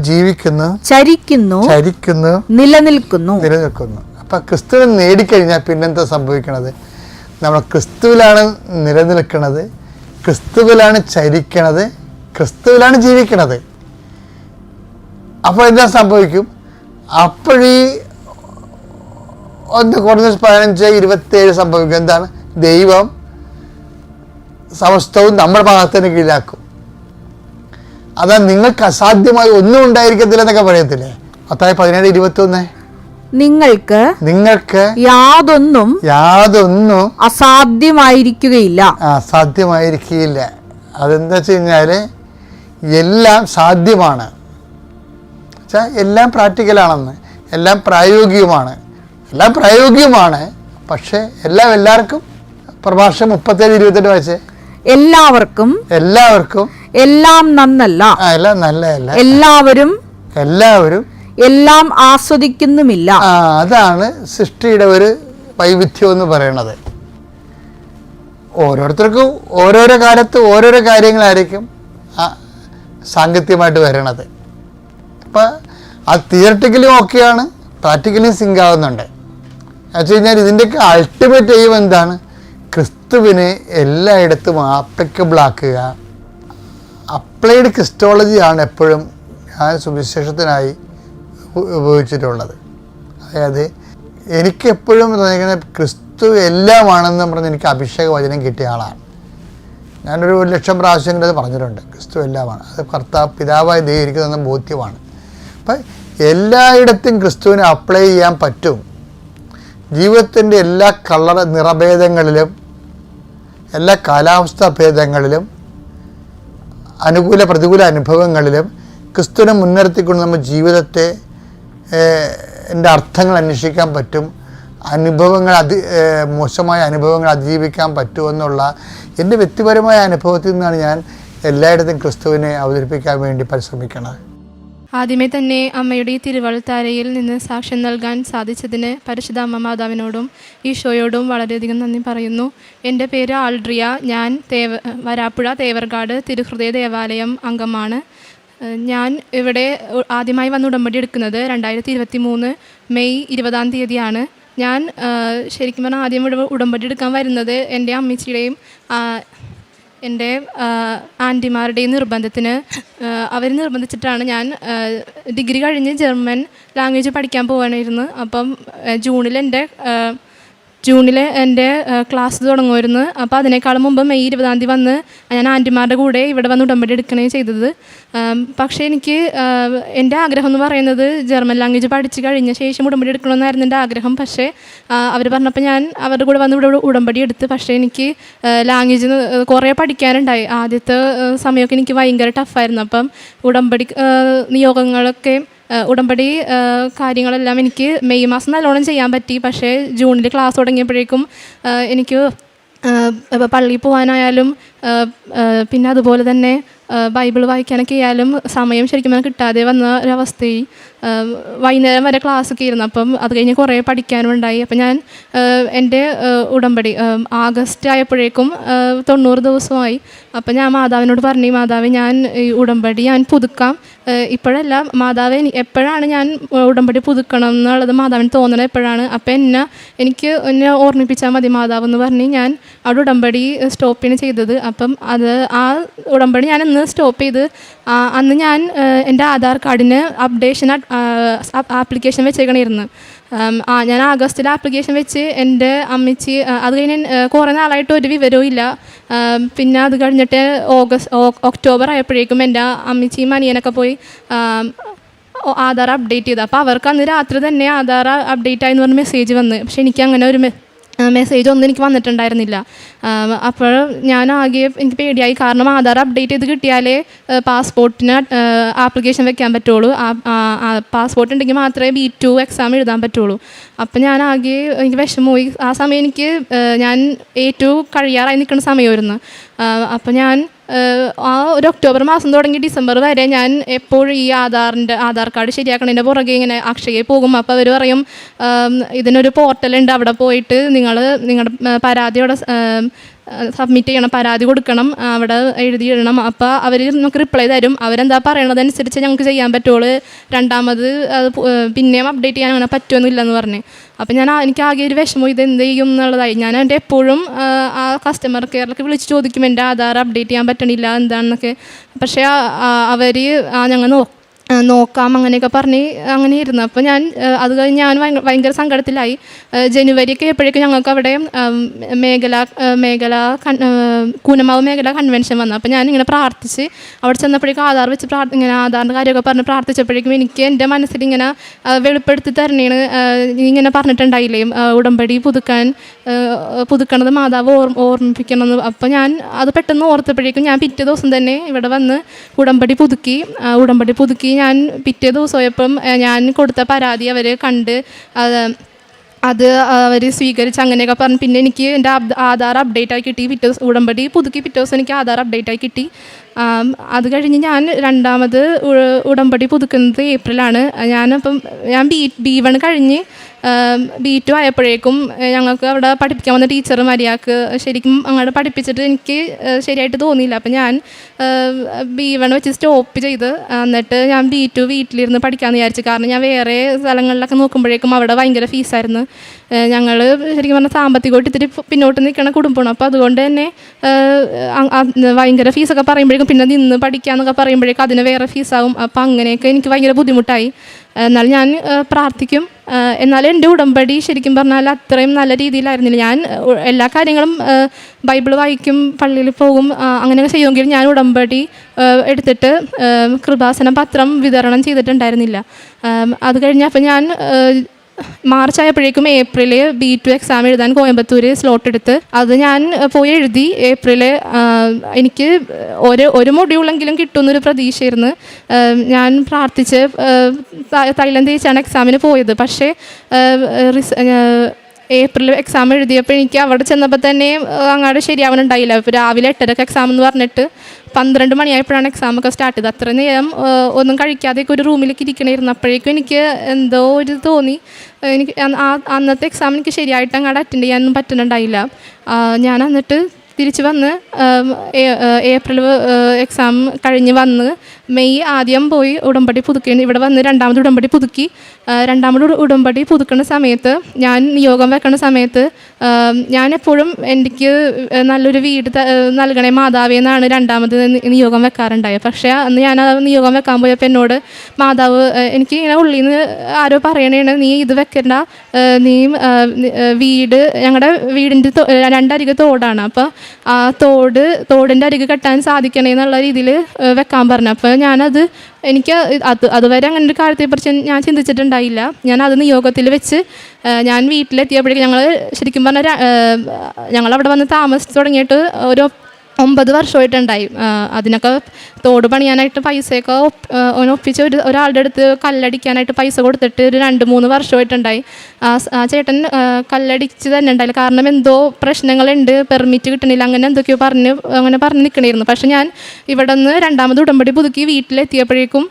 ജീവിക്കുന്നു, ചരിക്കുന്നു, നിലനിൽക്കുന്നു. അപ്പൊ ക്രിസ്തുവിനെ നേടിക്കഴിഞ്ഞാൽ പിന്നെന്താ സംഭവിക്കണത്? നമ്മൾ ക്രിസ്തുവിലാണ് നിലനിൽക്കുന്നത്, ക്രിസ്തുവിലാണ് ചരിക്കണത്, ക്രിസ്തുവിലാണ് ജീവിക്കണത്. അപ്പോൾ എന്താ സംഭവിക്കും? അപ്പോഴീ 1:15-27 സംഭവിക്കും. എന്താണ്? ദൈവം സമസ്തവും നമ്മുടെ പാദത്തിന് കീഴിലാക്കും. അതാ നിങ്ങൾക്ക് അസാധ്യമായി ഒന്നും ഉണ്ടായിരിക്കത്തില്ല എന്നൊക്കെ പറയത്തില്ലേ? മത്തായി 17:21. നിങ്ങൾക്ക് യാതൊന്നും അസാധ്യമായിരിക്കുകയില്ല. അതെന്താ വെച്ച് കഴിഞ്ഞാൽ എല്ലാം സാധ്യമാണ്. എല്ലാം പ്രാക്ടിക്കലാണെന്ന്, എല്ലാം പ്രായോഗികമാണ്. പക്ഷെ എല്ലാവർക്കും പ്രഭാഷണം 37:28 വായിച്ചേ. എല്ലാവർക്കും എല്ലാം നന്നല്ല, എല്ലാം നല്ലതല്ല. എല്ലാവരും എല്ലാം ആസ്വദിക്കുന്നുമില്ല. അതാണ് സൃഷ്ടിയുടെ ഒരു വൈവിധ്യം എന്ന് പറയണത്. ഓരോരുത്തർക്കും ഓരോരോ കാലത്ത് ഓരോരോ കാര്യങ്ങളായിരിക്കും സാങ്കത്യമായിട്ട് വരണത്. അപ്പം അത് തിയററ്റിക്കലും ഓക്കെയാണ്, പ്രാക്ടിക്കലും സിങ്ക് ആവുന്നുണ്ട്. എന്നുവെച്ച് കഴിഞ്ഞാൽ ഇതിൻ്റെയൊക്കെ അൾട്ടിമേറ്റ് എയിം എന്താണ്? ക്രിസ്തുവിനെ എല്ലായിടത്തും ആപ്ലിക്കബിൾ ആക്കുക. അപ്ലൈഡ് ക്രിസ്റ്റോളജിയാണ് എപ്പോഴും ഞാൻ സുവിശേഷത്തിനായി ഉപയോഗിച്ചിട്ടുള്ളത്. അതായത് എനിക്കെപ്പോഴും തോന്നിക്കുന്നത് ക്രിസ്തു എല്ലാമാണെന്ന് പറഞ്ഞ് എനിക്ക് അഭിഷേക വചനം കിട്ടിയ ആളാണ്. ഞാനൊരു 1,00,000 പ്രാവശ്യം അത് പറഞ്ഞിട്ടുണ്ട്. ക്രിസ്തു എല്ലാമാണ്, അത് കർത്താവ് പിതാവായി ദൈവം ഇരിക്കുന്നതെന്ന ബോധ്യമാണ്. അപ്പം എല്ലായിടത്തും ക്രിസ്തുവിനെ അപ്ലൈ ചെയ്യാൻ പറ്റും. ജീവിതത്തിൻ്റെ എല്ലാ നിറഭേദങ്ങളിലും, എല്ലാ കാലാവസ്ഥാ ഭേദങ്ങളിലും, അനുകൂല പ്രതികൂല അനുഭവങ്ങളിലും ക്രിസ്തുവിനെ മുൻനിർത്തിക്കൊണ്ട് നമ്മുടെ ജീവിതത്തെ അർത്ഥങ്ങൾ അന്വേഷിക്കാൻ പറ്റും. മോശമായ അനുഭവങ്ങൾ അതിജീവിക്കാൻ പറ്റുമെന്നുള്ള എൻ്റെ വ്യക്തിപരമായ അനുഭവത്തിൽ നിന്നാണ് ഞാൻ എല്ലായിടത്തും ക്രിസ്തുവിനെ അവതരിപ്പിക്കാൻ വേണ്ടി പരിശ്രമിക്കുന്നത്. ആദ്യമേ തന്നെ അമ്മയുടെ തിരുവൾത്താരയിൽ നിന്ന് സാക്ഷ്യം നൽകാൻ സാധിച്ചതിന് പരിശുദ്ധ അമ്മ മാതാവിനോടും ഈശോയോടും വളരെയധികം നന്ദി പറയുന്നു. എൻ്റെ പേര് ആൾഡ്രിയ. ഞാൻ വരാപ്പുഴ തേവർകാട് തിരുഹൃദയ ദേവാലയം അംഗമാണ്. ഞാൻ ഇവിടെ ആദ്യമായി വന്ന് ഉടമ്പടി എടുക്കുന്നത് 2023 മെയ് 20 ഞാൻ ശരിക്കും പറഞ്ഞാൽ ആദ്യം ഉടമ്പടി എടുക്കാൻ വരുന്നത് എൻ്റെ അമ്മച്ചിയുടെയും എൻ്റെ ആൻറ്റിമാരുടെയും നിർബന്ധത്തിന് അവർ നിർബന്ധിച്ചിട്ടാണ്. ഞാൻ ഡിഗ്രി കഴിഞ്ഞ് ജർമ്മൻ ലാംഗ്വേജ് പഠിക്കാൻ പോകാനായിരുന്നു. അപ്പം ജൂണിൽ എൻ്റെ ജൂണിൽ എൻ്റെ ക്ലാസ് തുടങ്ങുമായിരുന്നു. അപ്പോൾ അതിനേക്കാളും മുമ്പ് മെയ് 20 വന്ന് ഞാൻ ആൻറ്റിമാരുടെ കൂടെ ഇവിടെ വന്ന് ഉടമ്പടി എടുക്കണേ ചെയ്തത്. പക്ഷേ എനിക്ക് എൻ്റെ ആഗ്രഹം എന്ന് പറയുന്നത് ജർമ്മൻ ലാംഗ്വേജ് പഠിച്ച് കഴിഞ്ഞ ശേഷം ഉടമ്പടി എടുക്കണമെന്നായിരുന്നു എൻ്റെ ആഗ്രഹം. പക്ഷേ അവർ പറഞ്ഞപ്പോൾ ഞാൻ അവരുടെ കൂടെ വന്ന് ഇവിടെ ഉടമ്പടി എടുത്ത്. പക്ഷേ എനിക്ക് ലാംഗ്വേജ് കുറേ പഠിക്കാനുണ്ടായി. ആദ്യത്തെ സമയമൊക്കെ എനിക്ക് ഭയങ്കര ടഫായിരുന്നു. അപ്പം ഉടമ്പടി നിയോഗങ്ങളൊക്കെ ഉടമ്പടി കാര്യങ്ങളെല്ലാം എനിക്ക് മെയ് മാസം നല്ലോണം ചെയ്യാൻ പറ്റി. പക്ഷേ ജൂണിൽ ക്ലാസ് തുടങ്ങിയപ്പോഴേക്കും എനിക്ക് പള്ളിയിൽ പോകാനായാലും പിന്നെ അതുപോലെ തന്നെ ബൈബിൾ വായിക്കാനൊക്കെ ആയാലും സമയം ശരിക്കും കിട്ടാതെ വന്ന ഒരവസ്ഥയായി. വൈകുന്നേരം വരെ ക്ലാസ്സൊക്കെ ഇരുന്നു. അപ്പം അത് കഴിഞ്ഞ് കുറേ പഠിക്കാനും ഉണ്ടായി. അപ്പം ഞാൻ എൻ്റെ ഉടമ്പടി ആഗസ്റ്റ് ആയപ്പോഴേക്കും 90 ദിവസമായി. അപ്പം ഞാൻ മാതാവിനോട് പറഞ്ഞു, മാതാവ് ഞാൻ ഈ ഉടമ്പടി ഞാൻ പുതുക്കാം. ഇപ്പോഴല്ല മാതാവ്, എപ്പോഴാണ് ഞാൻ ഉടമ്പടി പുതുക്കണം എന്നുള്ളത് മാതാവിന് തോന്നണത് എപ്പോഴാണ്. അപ്പം എന്നെ ഓർമ്മിപ്പിച്ചാൽ മതി മാതാവ് എന്ന് പറഞ്ഞ് ഞാൻ അവിടെ ഉടമ്പടി സ്റ്റോപ്പിന് ചെയ്തത്. അപ്പം ആ ഉടമ്പടി ഞാൻ ഇന്ന് സ്റ്റോപ്പ് ചെയ്ത് അന്ന് ഞാൻ എൻ്റെ ആധാർ കാർഡിന് അപ്ഡേഷൻ ആപ്ലിക്കേഷൻ വെച്ചേക്കണമായിരുന്നു. ഞാൻ ആഗസ്റ്റിൽ ആപ്ലിക്കേഷൻ വെച്ച് എൻ്റെ അമ്മച്ചി അത് കഴിഞ്ഞ് കുറേ നാളായിട്ട് ഒരു വിവരവും ഇല്ല. പിന്നെ അത് കഴിഞ്ഞിട്ട് ഒക്ടോബർ ആയപ്പോഴേക്കും എൻ്റെ അമ്മച്ചിയും അനിയനൊക്കെ പോയി ആധാർ അപ്ഡേറ്റ് ചെയ്തു. അപ്പോൾ അവർക്ക് അന്ന് രാത്രി തന്നെ ആധാർ അപ്ഡേറ്റ് ആയെന്ന് പറഞ്ഞ് മെസ്സേജ് വന്ന്. പക്ഷെ എനിക്ക് അങ്ങനെ ഒരു മെസ്സേജ് ഒന്നും എനിക്ക് വന്നിട്ടുണ്ടായിരുന്നില്ല. അപ്പോൾ എനിക്ക് പേടിയായി. കാരണം ആധാർ അപ്ഡേറ്റ് ചെയ്ത് കിട്ടിയാലേ പാസ്പോർട്ടിന് ആപ്ലിക്കേഷൻ വെക്കാൻ പറ്റുള്ളൂ. പാസ്പോർട്ട് ഉണ്ടെങ്കിൽ മാത്രമേ B2 എക്സാം എഴുതാൻ പറ്റുള്ളൂ. അപ്പം എനിക്ക് വിഷമമായി. ആ സമയം ഞാൻ A2 കഴിയാറായി നിൽക്കുന്ന സമയമായിരുന്നു. അപ്പം ഞാൻ ഒരു ഒക്ടോബർ മാസം തുടങ്ങി ഡിസംബർ വരെ ഞാൻ എപ്പോഴും ഈ ആധാർ കാർഡ് ശരിയാക്കണതിൻ്റെ പുറകെ ഇങ്ങനെ അക്ഷയയിൽ പോകും. അപ്പോൾ അവർ പറയും ഇതിനൊരു പോർട്ടലുണ്ട്, അവിടെ പോയിട്ട് നിങ്ങളുടെ പരാതി അവിടെ സബ്മിറ്റ് ചെയ്യണം, പരാതി കൊടുക്കണം, അവിടെ എഴുതിയിടണം. അപ്പോൾ അവർ നമുക്ക് റിപ്ലൈ തരും. അവരെന്താ പറയണതനുസരിച്ച് ഞങ്ങൾക്ക് ചെയ്യാൻ പറ്റുള്ളൂ. രണ്ടാമത് അത് പിന്നെയും അപ്ഡേറ്റ് ചെയ്യാൻ അങ്ങനെ പറ്റുമെന്നില്ലെന്ന് പറഞ്ഞ്. അപ്പം എനിക്ക് ആകെ ഒരു വിഷമം, ഇത് എന്ത് ചെയ്യും എന്നുള്ളതായി. ഞാൻ എൻ്റെ എപ്പോഴും ആ കസ്റ്റമർ കെയറിലൊക്കെ വിളിച്ച് ചോദിക്കും എൻ്റെ ആധാർ അപ്ഡേറ്റ് ചെയ്യാൻ പറ്റണില്ല എന്താണെന്നൊക്കെ. പക്ഷേ അവർ ഞങ്ങൾ നോക്കാം അങ്ങനെയൊക്കെ പറഞ്ഞ് അങ്ങനെ ഇരുന്നു. അപ്പോൾ അത് കഴിഞ്ഞ് ഞാൻ ഭയങ്കര സങ്കടത്തിലായി. ജനുവരിയൊക്കെ എപ്പോഴേക്കും ഞങ്ങൾക്ക് അവിടെ കൂനമാവ് മേഖല കൺവെൻഷൻ വന്നു. അപ്പോൾ ഞാനിങ്ങനെ പ്രാർത്ഥിച്ച് അവിടെ ചെന്നപ്പോഴേക്കും ആധാർ വെച്ച് ഇങ്ങനെ ആധാറിൻ്റെ കാര്യമൊക്കെ പറഞ്ഞ് പ്രാർത്ഥിച്ചപ്പോഴേക്കും എനിക്ക് എൻ്റെ മനസ്സിൽ ഇങ്ങനെ വെളിപ്പെടുത്തി തരണേണ്. ഇങ്ങനെ പറഞ്ഞിട്ടുണ്ടായില്ലേ ഉടമ്പടി പുതുക്കണത് മാതാവ് ഓർമ്മിപ്പിക്കണമെന്ന്. അപ്പോൾ ഞാൻ അത് പെട്ടെന്ന് ഓർത്തപ്പോഴേക്കും ഞാൻ പിറ്റേ ദിവസം തന്നെ ഇവിടെ വന്ന് ഉടമ്പടി പുതുക്കി ഞാൻ പിറ്റേ ദിവസമായപ്പം ഞാൻ കൊടുത്ത പരാതി അവർ കണ്ട് അത് അവർ സ്വീകരിച്ച് അങ്ങനെയൊക്കെ പറഞ്ഞു. പിന്നെ എനിക്ക് എൻ്റെ ആധാർ അപ്ഡേറ്റായി കിട്ടി. ഉടമ്പടി പുതുക്കി പിറ്റേ ദിവസം എനിക്ക് ആധാർ അപ്ഡേറ്റായി കിട്ടി. അത് കഴിഞ്ഞ് ഞാൻ രണ്ടാമത് ഉടമ്പടി പുതുക്കുന്നത് ഏപ്രിലാണ്. ഞാൻ B1 കഴിഞ്ഞ് B2 ആയപ്പോഴേക്കും ഞങ്ങൾക്ക് അവിടെ പഠിപ്പിക്കാൻ വന്ന ടീച്ചർ മര്യാദക്ക് ശരിക്കും അങ്ങോട്ട് പഠിപ്പിച്ചിട്ട് എനിക്ക് ശരിയായിട്ട് തോന്നിയില്ല. അപ്പം ഞാൻ B1 വെച്ച് സ്റ്റോപ്പ് ചെയ്ത് എന്നിട്ട് ഞാൻ B2 വീട്ടിലിരുന്ന് പഠിക്കാമെന്ന് വിചാരിച്ചു. കാരണം ഞാൻ വേറെ സ്ഥലങ്ങളിലൊക്കെ നോക്കുമ്പോഴേക്കും അവിടെ ഭയങ്കര ഫീസായിരുന്നു. ഞങ്ങൾ ശരിക്കും പറഞ്ഞാൽ സാമ്പത്തികമായിട്ട് ഇത്തിരി പിന്നോട്ട് നിൽക്കുന്ന കുടുംബമാണ്. അപ്പോൾ അതുകൊണ്ട് തന്നെ ഭയങ്കര ഫീസൊക്കെ പറയുമ്പോഴേക്കും പിന്നെ നിന്ന് പഠിക്കാമെന്നൊക്കെ പറയുമ്പോഴേക്കും അതിന് വേറെ ഫീസാകും. അപ്പോൾ അങ്ങനെയൊക്കെ എനിക്ക് ഭയങ്കര ബുദ്ധിമുട്ടായി. എന്നാലും ഞാൻ പ്രാർത്ഥിക്കും. എന്നാലും എൻ്റെ ഉടമ്പടി ശരിക്കും പറഞ്ഞാൽ അത്രയും നല്ല രീതിയിലായിരുന്നില്ല. ഞാൻ എല്ലാ കാര്യങ്ങളും ബൈബിൾ വായിക്കും, പള്ളിയിൽ പോകും, അങ്ങനെയൊക്കെ ചെയ്യുമെങ്കിലും ഞാൻ ഉടമ്പടി എടുത്തിട്ട് കൃപാസന പത്രം വിതരണം ചെയ്തിട്ടുണ്ടായിരുന്നില്ല. അത് കഴിഞ്ഞപ്പോൾ ഞാൻ മാർച്ച് ആയപ്പോഴേക്കും ഏപ്രിൽ B2 എക്സാം എഴുതാൻ കോയമ്പത്തൂർ സ്ലോട്ട് എടുത്ത് അത് ഞാൻ പോയി എഴുതി. ഏപ്രിൽ എനിക്ക് ഒരു മൊഡ്യൂളെങ്കിലും കിട്ടുമെന്നൊരു പ്രതീക്ഷയായിരുന്നു. ഞാൻ പ്രാർത്ഥിച്ച് തൈലം തേച്ചാണ് എക്സാമിന് പോയത്. പക്ഷേ ഏപ്രിൽ എക്സാം എഴുതിയപ്പോൾ എനിക്ക് അവിടെ ചെന്നപ്പോൾ തന്നെ അങ്ങോട്ട് ശരിയാവാനുണ്ടായില്ല. ഇപ്പോൾ രാവിലെ 8:30 എക്സാം എന്ന് പറഞ്ഞിട്ട് 12 മണിയായപ്പോഴാണ് എക്സാമൊക്കെ സ്റ്റാർട്ട് ചെയ്തത്. അത്ര നേരം ഒന്നും കഴിക്കാതെയൊക്കെ ഒരു റൂമിലേക്ക് ഇരിക്കണമായിരുന്നു. അപ്പോഴേക്കും എനിക്ക് എന്തോ ഒരു തോന്നി. എനിക്ക് അന്നത്തെ എക്സാം എനിക്ക് ശരിയായിട്ട് അങ്ങോട്ട് അറ്റൻഡ് ചെയ്യാനൊന്നും പറ്റുന്നുണ്ടായില്ല. ഞാൻ എന്നിട്ട് തിരിച്ച് വന്ന് ഏപ്രിൽ എക്സാം കഴിഞ്ഞ് വന്ന് മെയ് ആദ്യം പോയി ഉടമ്പടി പുതുക്കേണ്ടി ഇവിടെ വന്ന് രണ്ടാമത് ഉടമ്പടി പുതുക്കി. രണ്ടാമത് ഉടമ്പടി പുതുക്കുന്ന സമയത്ത് ഞാൻ നിയോഗം വെക്കുന്ന സമയത്ത് ഞാൻ എപ്പോഴും എനിക്ക് നല്ലൊരു വീട് നൽകണേ മാതാവേ എന്നാണ് രണ്ടാമത് നിയോഗം വെക്കാറുണ്ടായത്. പക്ഷേ അന്ന് ഞാൻ ആ നിയോഗം വെക്കാൻ പോയപ്പോൾ എന്നോട് മാതാവ് എനിക്ക് ഇങ്ങനെ ഉള്ളിൽ നിന്ന് ആരോ പറയണേണ്, നീ ഇത് വെക്കണ്ട, നീ വീട് ഞങ്ങളുടെ വീടിൻ്റെ രണ്ടരികെ തോടാണ്, അപ്പോൾ ആ തോടിൻ്റെ അരികെ കെട്ടാൻ സാധിക്കണേ എന്നുള്ള രീതിയിൽ വെക്കാൻ പറഞ്ഞു. അപ്പോൾ ഞാനത് എനിക്ക് അതുവരെ അങ്ങനെ ഒരു കാര്യത്തെക്കുറിച്ച് ഞാൻ ചിന്തിച്ചിട്ടുണ്ടായില്ല. ഞാൻ അത് നിയോഗത്തിൽ വെച്ച് ഞാൻ വീട്ടിലെത്തിയപ്പോഴേക്കും ഞങ്ങൾ ശരിക്കും പറഞ്ഞാൽ ഞങ്ങളവിടെ വന്ന് താമസിച്ച് തുടങ്ങിയിട്ട് ഒരു 9 വർഷമായിട്ടുണ്ടായി. അതിനൊക്കെ തോട് പണിയാനായിട്ട് പൈസയൊക്കെ ഒപ്പിച്ച് ഒരാളുടെ അടുത്ത് കല്ലടിക്കാനായിട്ട് പൈസ കൊടുത്തിട്ട് ഒരു 2-3 വർഷമായിട്ടുണ്ടായി. ആ ചേട്ടൻ കല്ലടിച്ച് തന്നെ ഉണ്ടായില്ല, കാരണം എന്തോ പ്രശ്നങ്ങളുണ്ട്, പെർമിറ്റ് കിട്ടണില്ല, അങ്ങനെ എന്തൊക്കെയോ പറഞ്ഞ് നിൽക്കണമായിരുന്നു. പക്ഷെ ഞാൻ ഇവിടെ നിന്ന് രണ്ടാമത് ഉടമ്പടി പുതുക്കി വീട്ടിലെത്തിയപ്പോഴേക്കും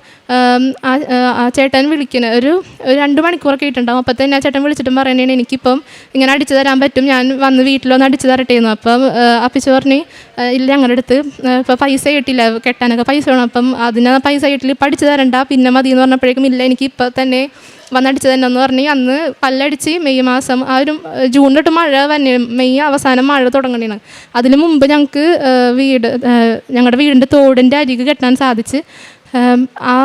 ആ ചേട്ടൻ ഒരു 2 മണിക്കൂറൊക്കെ ആയിട്ടുണ്ടാവും. അപ്പോൾ തന്നെ ആ ചേട്ടൻ വിളിച്ചിട്ടും പറയണേണ്, എനിക്കിപ്പം ഇങ്ങനെ അടിച്ചു തരാൻ പറ്റും, ഞാൻ വന്ന് വീട്ടിലൊന്ന് അടിച്ചു തരട്ടേന്നു. അപ്പം അപ്പിച്ചു പറഞ്ഞ് ഇല്ല, ഞങ്ങളുടെ അടുത്ത് ഇപ്പോൾ പൈസ കിട്ടില്ല, കെട്ടാനൊക്കെ പൈസ വേണം, അപ്പം അതിന് പൈസ കിട്ടില്ല, ഇപ്പം അടിച്ചു തരണ്ട, പിന്നെ മതി എന്ന് പറഞ്ഞപ്പോഴേക്കും ഇല്ല, എനിക്ക് ഇപ്പം തന്നെ വന്നടിച്ചു തന്നെ എന്ന് പറഞ്ഞ് അന്ന് പല്ലടിച്ച് മെയ് മാസം ആ ഒരു ജൂൺ തൊട്ട് മഴ തന്നെ, മെയ് അവസാനം മഴ തുടങ്ങണേണ്. അതിന് മുമ്പ് ഞങ്ങൾക്ക് ഞങ്ങളുടെ വീടിൻ്റെ തോടിൻ്റെ അരികെ കെട്ടാൻ സാധിച്ച്. ആ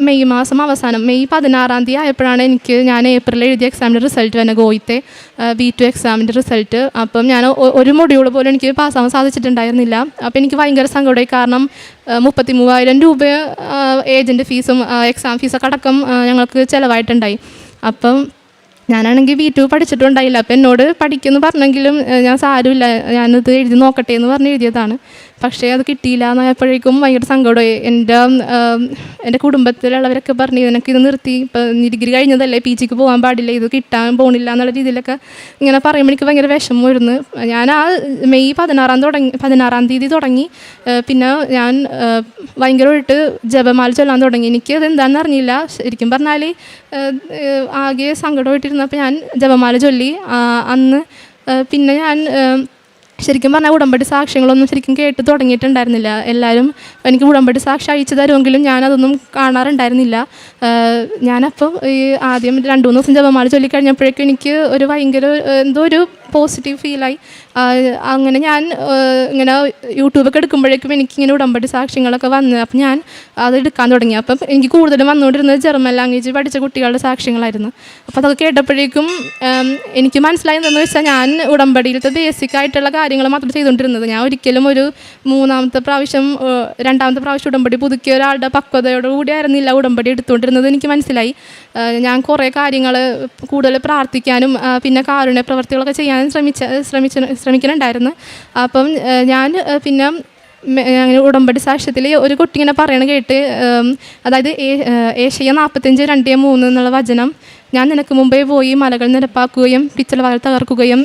മെയ് മാസം അവസാനം മെയ് 16-ാം തീയതി ആയപ്പോഴാണ് ഞാൻ ഏപ്രിൽ എഴുതിയ എക്സാമിൻ്റെ റിസൾട്ട് തന്നെ, ഗോയിത്തെ B2 എക്സാമിൻ്റെ റിസൾട്ട്. അപ്പം ഞാൻ ഒരു മൊഡ്യൂൾ പോലും എനിക്ക് പാസ്സാവാൻ സാധിച്ചിട്ടുണ്ടായിരുന്നില്ല. അപ്പോൾ എനിക്ക് ഭയങ്കര സങ്കടമായി, കാരണം 33,000 രൂപ ഏജൻറ്റ് ഫീസും എക്സാം ഫീസൊക്കെ അടക്കം ഞങ്ങൾക്ക് ചിലവായിട്ടുണ്ടായി. അപ്പം ഞാനാണെങ്കിൽ B2 പഠിച്ചിട്ടുണ്ടായില്ല. അപ്പം എന്നോട് പഠിക്കുമെന്ന് പറഞ്ഞെങ്കിലും ഞാൻ സാരമില്ല, ഞാനത് എഴുതി നോക്കട്ടെ എന്ന് പറഞ്ഞ് എഴുതിയതാണ്. പക്ഷേ അത് കിട്ടിയില്ല എന്നായപ്പോഴേക്കും ഭയങ്കര സങ്കടമായി. എൻ്റെ കുടുംബത്തിലുള്ളവരൊക്കെ പറഞ്ഞു, നിനക്ക് ഇത് നിർത്തി, ഇപ്പം ഡിഗ്രി കഴിഞ്ഞതല്ലേ, PGക്ക് പോകാൻ പാടില്ല, ഇത് കിട്ടാൻ പോകണില്ല എന്നുള്ള രീതിയിലൊക്കെ ഇങ്ങനെ പറയുമ്പോൾ എനിക്ക് ഭയങ്കര വിഷമമായിരുന്നു. ഞാൻ ആ മെയ് 16-ാം തീയതി തുടങ്ങി. പിന്നെ ഞാൻ ഭയങ്കരമായിട്ട് ജപമാല ചൊല്ലാൻ തുടങ്ങി. എനിക്കത് എന്താണെന്ന് അറിഞ്ഞില്ല. ശരിക്കും പറഞ്ഞാൽ ആകെ സങ്കടമായിട്ടിരുന്നപ്പോൾ ഞാൻ ജപമാല ചൊല്ലി. അന്ന് പിന്നെ ഞാൻ ശരിക്കും പറഞ്ഞാൽ ഉടമ്പടി സാക്ഷ്യങ്ങളൊന്നും ശരിക്കും കേട്ട് തുടങ്ങിയിട്ടുണ്ടായിരുന്നില്ല. എല്ലാവരും എനിക്ക് ഉടമ്പടി സാക്ഷി അയച്ചു തരുമെങ്കിലും ഞാനതൊന്നും കാണാറുണ്ടായിരുന്നില്ല. ഞാനപ്പം ഈ ആദ്യം 2-3 ദിവസം ജപമാല ചൊല്ലിക്കഴിഞ്ഞപ്പോഴേക്കും എനിക്ക് ഒരു ഭയങ്കര എന്തോ ഒരു പോസിറ്റീവ് ഫീലായി. അങ്ങനെ ഞാൻ ഇങ്ങനെ യൂട്യൂബൊക്കെ എടുക്കുമ്പോഴേക്കും എനിക്കിങ്ങനെ ഉടമ്പടി സാക്ഷ്യങ്ങളൊക്കെ വന്ന് അപ്പം ഞാൻ അത് എടുക്കാൻ തുടങ്ങി. അപ്പം എനിക്ക് കൂടുതലും വന്നുകൊണ്ടിരുന്നത് ജർമ്മൻ ലാംഗ്വേജ് പഠിച്ച കുട്ടികളുടെ സാക്ഷ്യങ്ങളായിരുന്നു. അപ്പോൾ അതൊക്കെ കേട്ടപ്പോഴേക്കും എനിക്ക് മനസ്സിലായതെന്ന് വെച്ചാൽ ഞാൻ ഉടമ്പടിയിലത്തെ ബേസിക് ആയിട്ടുള്ള കാര്യങ്ങൾ മാത്രം ചെയ്തുകൊണ്ടിരുന്നത്. ഞാൻ ഒരിക്കലും ഒരു 2-ാമത്തെ പ്രാവശ്യം ഉടമ്പടി പുതുക്കിയ ഒരാളുടെ പക്വതയോടുകൂടി ആയിരുന്നില്ല ഉടമ്പടി എടുത്തുകൊണ്ടിരുന്നത്. എനിക്ക് മനസ്സിലായി. ഞാൻ കുറേ കാര്യങ്ങൾ കൂടുതൽ പ്രാർത്ഥിക്കാനും പിന്നെ കാരുണ്യ പ്രവർത്തികളൊക്കെ ചെയ്യാനും ശ്രമിക്കുന്നുണ്ടായിരുന്നു. അപ്പം ഞാൻ പിന്നെ അങ്ങനെ ഉടമ്പടി സാക്ഷ്യത്തിൽ ഒരു കുട്ടി ഇങ്ങനെ പറയണ കേട്ട്, അതായത് ഏഷ്യ 45:2-3 എന്നുള്ള വചനം, ഞാൻ നിനക്ക് മുമ്പേ പോയി മലകൾ നിരപ്പാക്കുകയും പിച്ചളവകൾ തകർക്കുകയും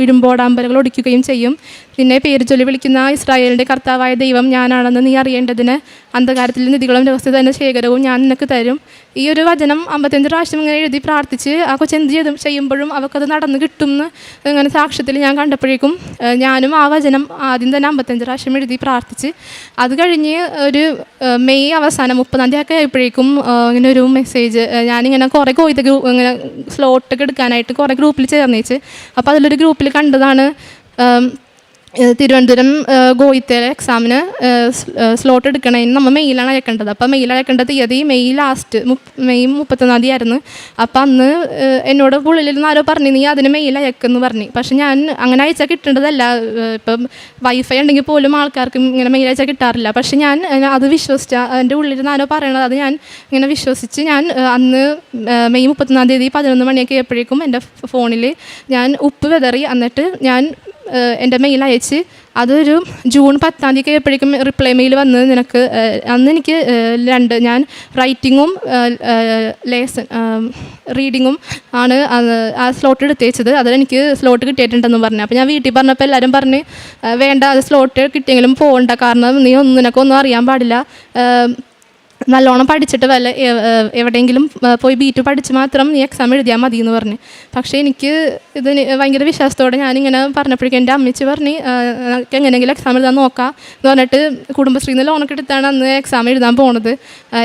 ഇരുമ്പോടാമ്പലുകൾ ഒടിക്കുകയും ചെയ്യും. നിന്നെ പേര് ചൊല്ലി വിളിക്കുന്ന ഇസ്രായേലിൻ്റെ കർത്താവായ ദൈവം ഞാനാണെന്ന് നീ അറിയേണ്ടതിന് അന്ധകാരത്തിൽ നിധികളും രഹസ്യധന ശേഖരവും ഞാൻ നിനക്ക് തരും. ഈ ഒരു വചനം 55 പ്രാവശ്യം ഇങ്ങനെ എഴുതി പ്രാർത്ഥിച്ച് ആ കൊച്ചെന്ത് ചെയ്യുമ്പോഴും അവൾക്കത് നടന്ന് കിട്ടുമെന്ന് ഇങ്ങനെ സാക്ഷ്യത്തിൽ ഞാൻ കണ്ടപ്പോഴേക്കും ഞാനും ആ വചനം ആദ്യം തന്നെ 55 പ്രാവശ്യം എഴുതി പ്രാർത്ഥിച്ച്. അത് കഴിഞ്ഞ് ഒരു മെയ് അവസാനം 30-ാം തീയതി ഒക്കെ ആയപ്പോഴേക്കും ഇങ്ങനെ ഒരു മെസ്സേജ്, ഞാനിങ്ങനെ കുറേ ഇങ്ങനെ സ്ലോട്ടൊക്കെ എടുക്കാനായിട്ട് കുറേ ഗ്രൂപ്പിൽ ചേർന്നേച്ച്. അപ്പോൾ അതിലൊരു ഗ്രൂപ്പിൽ കണ്ടതാണ് തിരുവനന്തപുരം ഗോയിത്തേലെ എക്സാമിന് സ്ലോട്ട് എടുക്കണതിന് നമ്മൾ മെയിലാണ് അയക്കേണ്ടത്. അപ്പോൾ മെയിൽ അയക്കേണ്ട തീയതി മെയ് 31-ാം തീയതി ആയിരുന്നു. അപ്പം അന്ന് എന്നോട് പുള്ളിലിരുന്ന് ആരോ പറഞ്ഞു, നീ അതിന് മെയിൽ അയക്കുമെന്ന് പറഞ്ഞു. പക്ഷെ ഞാൻ അങ്ങനെ അയച്ചാൽ കിട്ടേണ്ടതല്ല, ഇപ്പം വൈഫൈ ഉണ്ടെങ്കിൽ പോലും ആൾക്കാർക്ക് ഇങ്ങനെ മെയിൽ അയച്ചാൽ കിട്ടാറില്ല. പക്ഷെ ഞാൻ അത് വിശ്വസിച്ച എൻ്റെ ഉള്ളിലിരുന്ന് ആരോ പറയണത് അത് ഞാൻ ഇങ്ങനെ വിശ്വസിച്ച് ഞാൻ അന്ന് മെയ് 31-ാം തീയതി 11 മണിയൊക്കെ ആയപ്പോഴേക്കും എൻ്റെ ഫോണിൽ ഞാൻ ഉപ്പ് വിതറി. എന്നിട്ട് ഞാൻ എൻ്റെ മെയിൽ അയച്ച് അതൊരു ജൂൺ 10-ാം തീയതി ആയപ്പോഴേക്കും റിപ്ലൈ മെയിൽ വന്ന് നിനക്ക് അന്ന് എനിക്ക് ഞാൻ റൈറ്റിങ്ങും റീഡിങ്ങും ആണ് ആ സ്ലോട്ട് എടുത്തേച്ചത്. അതിലെനിക്ക് സ്ലോട്ട് കിട്ടിയിട്ടുണ്ടെന്ന് പറഞ്ഞു. അപ്പോൾ ഞാൻ വീട്ടിൽ പറഞ്ഞപ്പോൾ എല്ലാവരും പറഞ്ഞ് വേണ്ട, അത് സ്ലോട്ട് കിട്ടിയെങ്കിലും പോകണ്ട, കാരണം നീ നിനക്കൊന്നും അറിയാൻ പാടില്ല, നല്ലോണം പഠിച്ചിട്ട് വല്ല എവിടെയെങ്കിലും പോയി B2 പഠിച്ച് മാത്രം നീ എക്സാം എഴുതിയാൽ മതി എന്ന് പറഞ്ഞു. പക്ഷേ എനിക്ക് ഇതിന് ഭയങ്കര വിശ്വാസത്തോടെ ഞാനിങ്ങനെ പറഞ്ഞപ്പോഴേക്കും എൻ്റെ അമ്മച്ചി പറഞ്ഞ് എങ്ങനെയെങ്കിലും എക്സാം എഴുതാൻ നോക്കാം എന്ന് പറഞ്ഞിട്ട് കുടുംബശ്രീയിൽ നിന്ന് ലോണൊക്കെ എടുത്താണ് അന്ന് എക്സാം എഴുതാൻ പോണത്.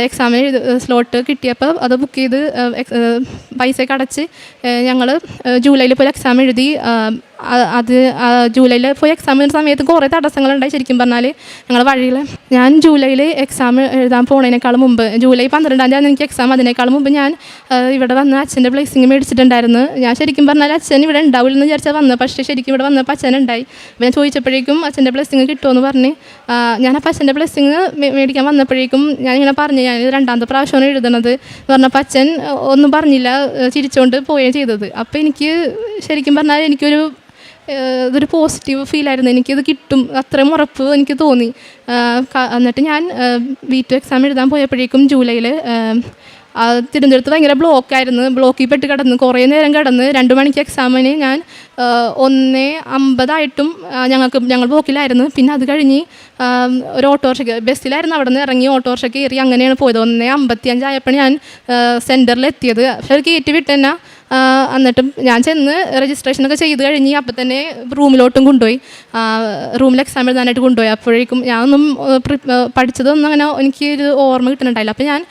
എക്സാം സ്ലോട്ട് കിട്ടിയപ്പോൾ അത് ബുക്ക് ചെയ്ത് പൈസയൊക്കെ അടച്ച് ഞങ്ങൾ ജൂലൈയിൽ പോയി എക്സാം എഴുതി. അത് ജൂലൈയിൽ പോയി എക്സാം എഴുതുന്ന സമയത്ത് കുറേ തടസ്സങ്ങളുണ്ടായി. ശരിക്കും പറഞ്ഞാൽ ഞങ്ങൾ വഴിയിൽ ഞാൻ ജൂലൈയിൽ എക്സാം എഴുതാൻ പോകുന്നതിനേക്കാൾ മുമ്പ് ജൂലൈ 12-ാം തീയതി എനിക്ക് എക്സാം. അതിനേക്കാൾ മുമ്പ് ഞാൻ ഇവിടെ വന്ന് അച്ഛൻ്റെ ബ്ലെസ്സിങ് മേടിച്ചിട്ടുണ്ടായിരുന്നു. ഞാൻ ശരിക്കും പറഞ്ഞാൽ അച്ഛൻ ഇവിടെ ഉണ്ടാവില്ലെന്ന് വിചാരിച്ചാൽ വന്നത്. പക്ഷേ ശരിക്കും ഇവിടെ വന്നപ്പോൾ അച്ഛനുണ്ടായി. അപ്പോൾ ഞാൻ ചോദിച്ചപ്പോഴേക്കും അച്ഛൻ്റെ ബ്ലെസ്സിങ് കിട്ടുമെന്ന് പറഞ്ഞ് ഞാനപ്പോൾ അച്ഛൻ്റെ ബ്ലെസ്സിങ് മേടിക്കാൻ വന്നപ്പോഴേക്കും ഞാനിങ്ങനെ പറഞ്ഞു ഞാൻ 2ാമത്തെ പ്രാവശ്യമാണ് എഴുതണത് എന്ന് പറഞ്ഞപ്പോൾ അച്ഛൻ ഒന്നും പറഞ്ഞില്ല, ചിരിച്ചുകൊണ്ട് പോവുകയും ചെയ്തത്. അപ്പോൾ എനിക്ക് ശരിക്കും പറഞ്ഞാൽ ഇതൊരു പോസിറ്റീവ് ഫീലായിരുന്നു. എനിക്കിത് കിട്ടും അത്രയും ഉറപ്പ് എനിക്ക് തോന്നി. എന്നിട്ട് ഞാൻ B2 എക്സാം എഴുതാൻ പോയപ്പോഴേക്കും ജൂലൈയിൽ തിരുവനന്തപുരത്ത് ഭയങ്കര ബ്ലോക്കായിരുന്നു. ബ്ലോക്കിൽ പെട്ട് കിടന്ന് കുറേ നേരം കിടന്ന് 2 മണിക്ക് എക്സാമിന് ഞാൻ 1:50 ഞങ്ങൾ ബ്ലോക്കിലായിരുന്നു. പിന്നെ അത് കഴിഞ്ഞ് ഒരു ഓട്ടോറിക്ഷയ്ക്ക് ബസ്സിലായിരുന്നു അവിടെ നിന്ന് ഇറങ്ങി ഓട്ടോറിക്ഷയ്ക്ക് കയറി അങ്ങനെയാണ് പോയത്. 1:55 ആയപ്പോൾ ഞാൻ സെൻറ്ററിൽ എത്തിയത്. പക്ഷേ അത് കയറ്റി വിട്ട് തന്നെ എന്നിട്ടും ഞാൻ ചെന്ന് രജിസ്ട്രേഷനൊക്കെ ചെയ്ത് കഴിഞ്ഞ് അപ്പം തന്നെ റൂമിലോട്ടും കൊണ്ടുപോയി, റൂമിൽ എക്സാം എഴുതാനായിട്ട് കൊണ്ടുപോയി. അപ്പോഴേക്കും ഞാനൊന്നും പഠിച്ചതൊന്നും അങ്ങനെ എനിക്കൊരു ഓർമ്മ കിട്ടുന്നുണ്ടായില്ല. അപ്പോൾ ഞാൻ